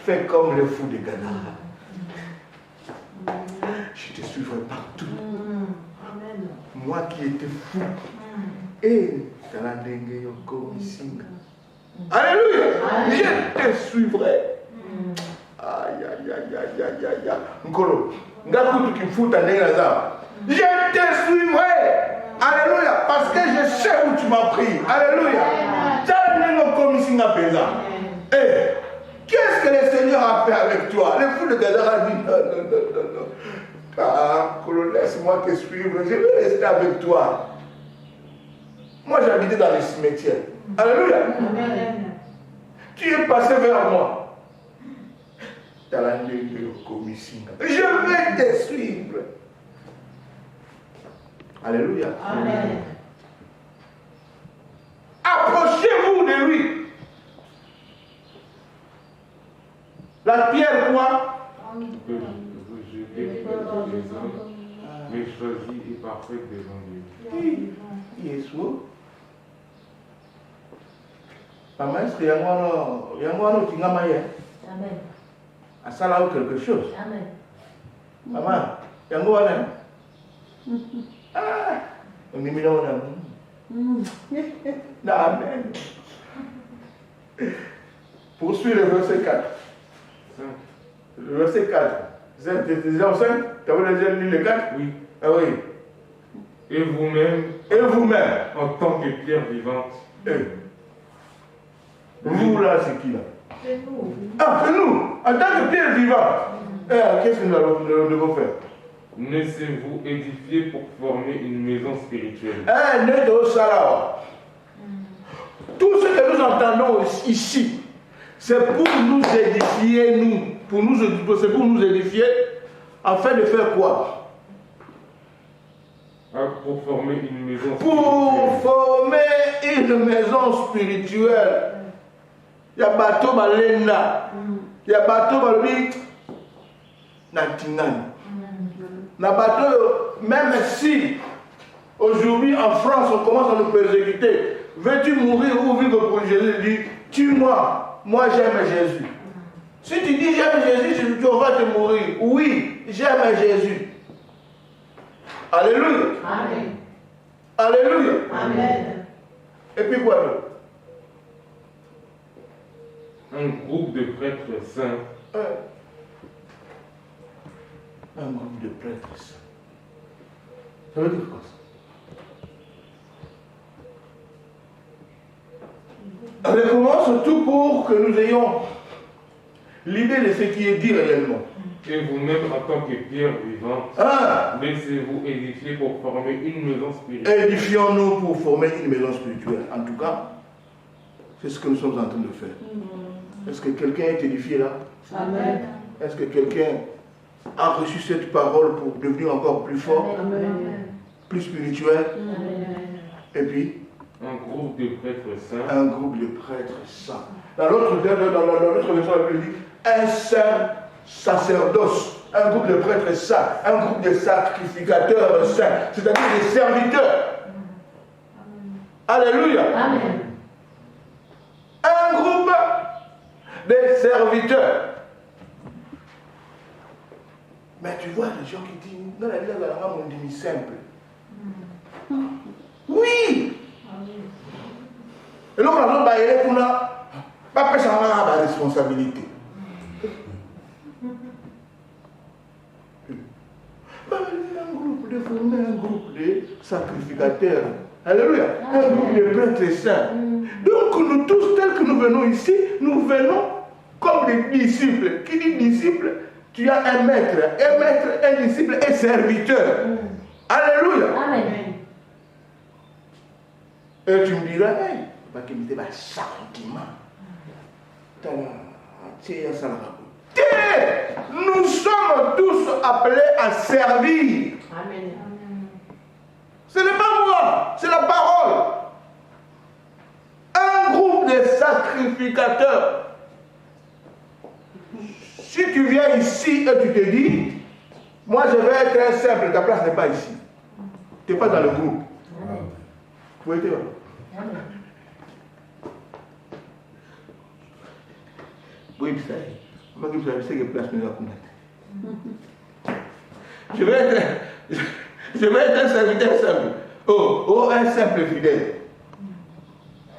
fais comme le fou de Ghana. Moi qui étais fou. Et Talandenge Yoko Misinga. Alléluia. Je te suivrai. Aïe, aïe, aïe, aïe, aïe, aïe, aïe. Nkolo, Ngakutu qui fout ta négazard. Je te suivrai. Alléluia. Parce que je sais où tu m'as pris. Alléluia. Talandenge Yoko Misinga Pesa. Eh, qu'est-ce que le Seigneur a fait avec toi? Le fou de Gazara a dit non, non, non, non, non. Ah, Nkolo, laisse-moi te suivre. Je vais rester avec toi. Moi, j'habitais dans les cimetières. Alléluia. Amen. Tu es passé vers moi. Je vais te suivre. Alléluia. Amen. Approchez-vous de lui. La pierre quoi? Que rejeter les hommes, mais choisi et parfait devant Dieu. Yesu. Maître, yango tingama ye. Amen. Asala ou quelque chose. Amen. Maman, yango wana. Ah, on est mis là. Amen. Poursuis le verset 4. Le verset 4. C'est déjà au 5? Tu avais déjà lu le 4? Oui. Ah oui. Et vous-même, en tant que pierre vivante, Vous là, c'est qui là? C'est nous. Ah, c'est nous, en tant que pierre vivante. Qu'est-ce que nous devons faire? laissez-vous édifier pour former une maison spirituelle. Tout ce que nous entendons ici, c'est pour nous édifier, c'est pour nous édifier, afin de faire quoi? Pour former une maison Pour spirituelle. former une maison spirituelle. Il y a bateau balenda. Il y a bateau balobi natingani. Na bateau, même si aujourd'hui en France on commence à nous persécuter, veux-tu mourir ou vivre pour Jésus? Dit, tue-moi, moi j'aime Jésus. Si tu dis j'aime Jésus, tu vas te mourir. Oui, j'aime Jésus. Alléluia. Amen. Alléluia. Amen. Et puis quoi d'autre? Un groupe de prêtres saints. Un groupe de prêtres saints. Ça veut dire quoi ça? On commence tout pour que nous ayons l'idée de ce qui est dit réellement. Et vous-même, en tant que pierre vivante, laissez-vous édifier pour former une maison spirituelle. Édifions-nous pour former une maison spirituelle. En tout cas, c'est ce que nous sommes en train de faire. Est-ce que quelqu'un est édifié là? Amen. Est-ce que quelqu'un a reçu cette parole pour devenir encore plus fort, Amen. plus spirituel? Et puis, Un groupe de prêtres saints. un groupe de prêtres saints. Dans l'autre version, il dit un saint sacerdoce, un groupe de prêtres saints, un groupe de sacrificateurs saints, c'est-à-dire des serviteurs. Alléluia. Amen. Un groupe de serviteurs. Mais tu vois les gens qui disent, non, la vie on dit simple. Oui. Et donc, on a pas la responsabilité. Un groupe de former un groupe de sacrificateurs. Alléluia. Un groupe de prêtres saints. Donc, nous tous, tels que nous venons ici, nous venons comme des disciples. Qui dit disciple? Tu as un maître, un disciple et serviteur. Alléluia. Amen. Et tu me diras, hey, parce que me un sentiment. Nous sommes tous appelés à servir. Amen. Ce n'est pas moi, c'est la parole. Un groupe de sacrificateurs. Si tu viens ici et tu te dis, moi je vais être un simple, ta place n'est pas ici. Tu n'es pas dans le groupe. Vous voyez là? Oui, ça y est. Moi, je sais que place n'est pas. Je vais être. Je vais être un serviteur simple. Oh, un simple fidèle.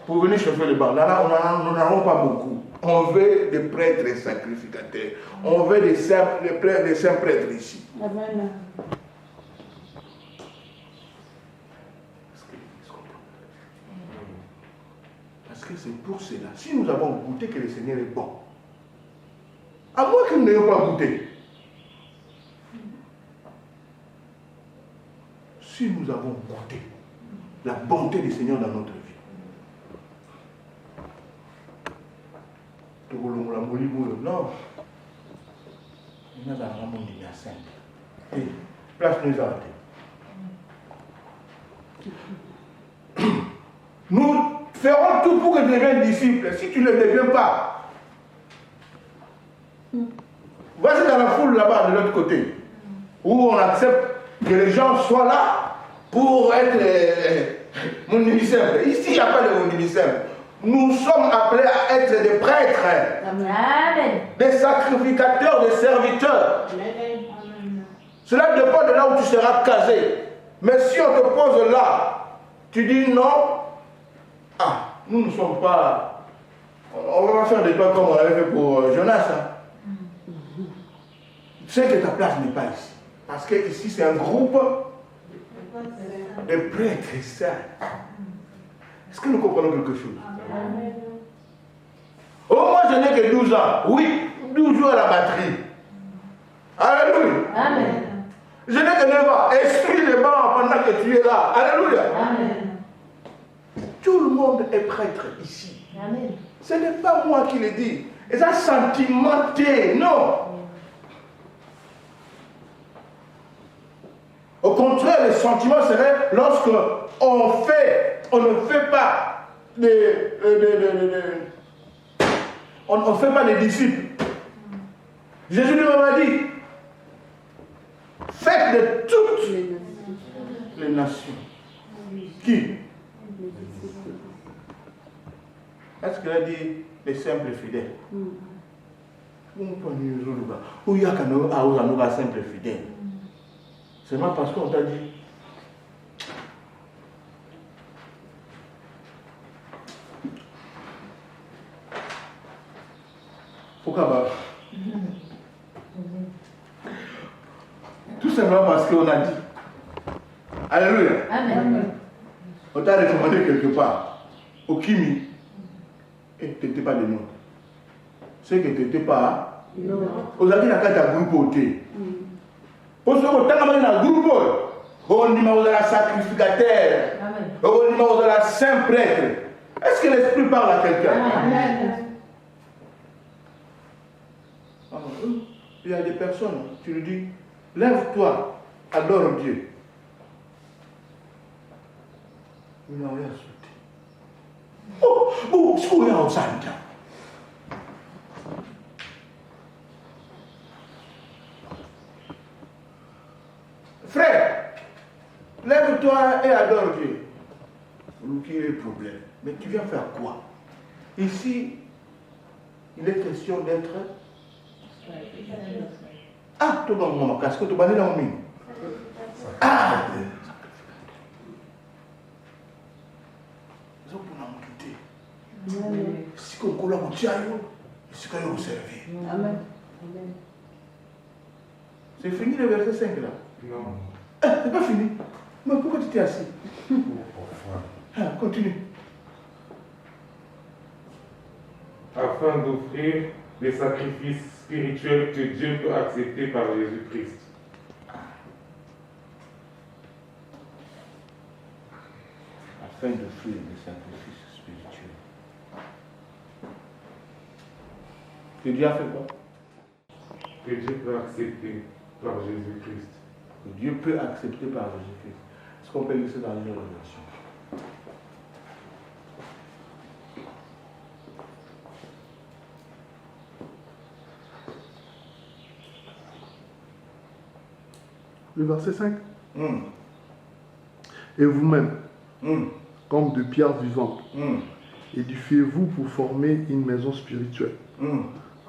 Pour venir chauffer le banc. Là, nous n'avons pas beaucoup. On veut des prêtres et sacrificateurs. On veut des saints prêtres ici. Amen. Parce que c'est pour cela. Si nous avons goûté que le Seigneur est bon, à moins que nous n'ayons pas goûté, si nous avons goûté la bonté du Seigneur dans notre vie, non, il n'y a pas vraiment de simple. Et place nous arrêter. Nous ferons tout pour que tu deviennes disciple. Si tu ne le deviens pas, voici dans la foule là-bas de l'autre côté, où on accepte que les gens soient là pour être mon simple. Ici, il n'y a pas de mon simple. Nous sommes appelés à être des prêtres, Amen. des sacrificateurs, des serviteurs. Cela dépend de là où tu seras casé. Mais si on te pose là, tu dis non, nous ne sommes pas... On va faire des pas comme on avait fait pour Jonas. Tu sais que ta place n'est pas ici. Parce que ici, c'est un groupe de prêtres et saints. Est-ce que nous comprenons quelque chose? Oh, moi, je n'ai que 12 ans. Oui, 12 jours à la batterie. Alléluia. Amen. Je n'ai que 9 ans. Esprit les bancs pendant que tu es là. Alléluia. Amen. Tout le monde est prêtre ici. Amen. Ce n'est pas moi qui le dis. Et ça, sentimenté. Non. Au contraire, le sentiment serait lorsque on ne fait pas on ne fait pas des disciples. Jésus lui-même a dit, faites de toutes les nations. Qui? Est-ce qu'il a dit les simples fidèles? Où il y a qu'un simple fidèle? C'est pas parce qu'on t'a dit. Pourquoi pas? Tout simplement parce qu'on a dit. Alléluia. Amen. On t'a recommandé quelque part. Au Kimi. Et tu n'étais pas de nous. C'est que tu n'étais pas. Aux amis, la carte à groupe ôté. Pour ce que tu as dans le groupe, on dit que la sacrificateur. On dit que la saint prêtre. Est-ce que l'esprit parle à quelqu'un? Amen. Il y a des personnes, tu lui dis, lève-toi, adore Dieu. Il n'a rien sauté. Oh, ce qu'on est en salle. Frère, lève-toi et adore Dieu. Quel est le problème? Mais tu viens faire quoi? Ici, il est question d'être. Tu vas mon casque, tu vas aller dans le mine. Ils ont pour nous quitter. Si on colle au tiaïo, si on vous servir. Amen. C'est fini le verset 5 là? Non. C'est pas fini. Mais pourquoi tu t'es assis? Continue. Afin d'offrir des sacrifices spirituels que Dieu peut accepter par Jésus-Christ. Afin d'offrir des sacrifices spirituels. Que Dieu a fait quoi? Que Dieu peut accepter par Jésus-Christ. Que Dieu peut accepter par Jésus-Christ. Est-ce qu'on peut lire ça dans une autre version? Le verset 5. Et vous-même, comme de pierres vivantes, édifiez-vous pour former une maison spirituelle,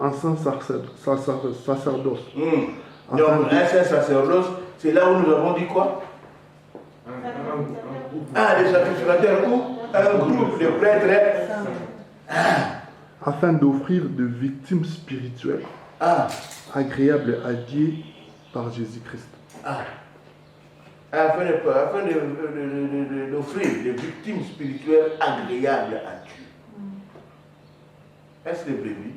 un saint sacerdoce. Donc, un saint sacerdoce, c'est là où nous avons dit quoi? Ah, les sacrificateurs ou un groupe de prêtres. afin d'offrir de victimes spirituelles agréables à Dieu par Jésus-Christ. Afin d'offrir des victimes spirituelles agréables à Dieu. Est-ce que les brebis?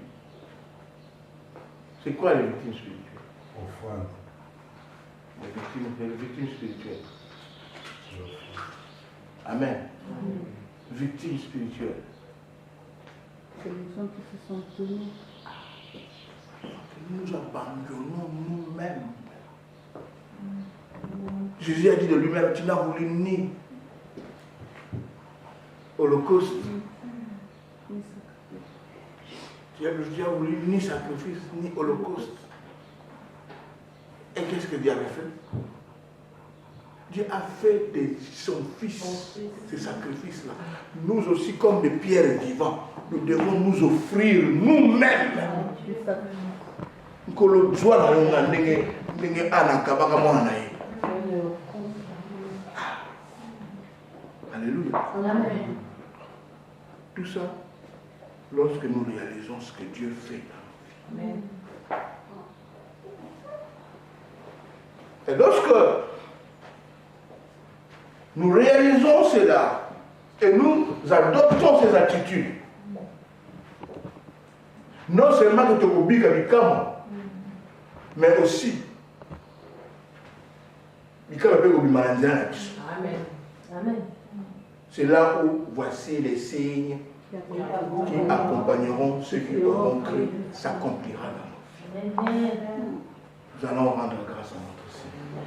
C'est quoi les victimes spirituelles? Offrande. Les victimes spirituelles. Amen. Victimes spirituelles. C'est les gens qui se sont donnés. Nous abandonnons nous-mêmes. Jésus a dit de lui-même, tu n'as voulu ni holocauste, tu as voulu ni sacrifice, ni holocauste. Et qu'est-ce que Dieu avait fait? Dieu a fait de son Fils ces sacrifices-là. Nous aussi, comme des pierres vivantes, nous devons nous offrir nous-mêmes. Alléluia. Tout ça, lorsque nous réalisons ce que Dieu fait dans nos vies. Et lorsque nous réalisons cela et nous adoptons ces attitudes, non seulement que tu oublies mais aussi c'est là où voici les signes qui accompagneront ceux qui auront cru s'accomplira dans nos vies. Nous allons rendre grâce à notre Seigneur.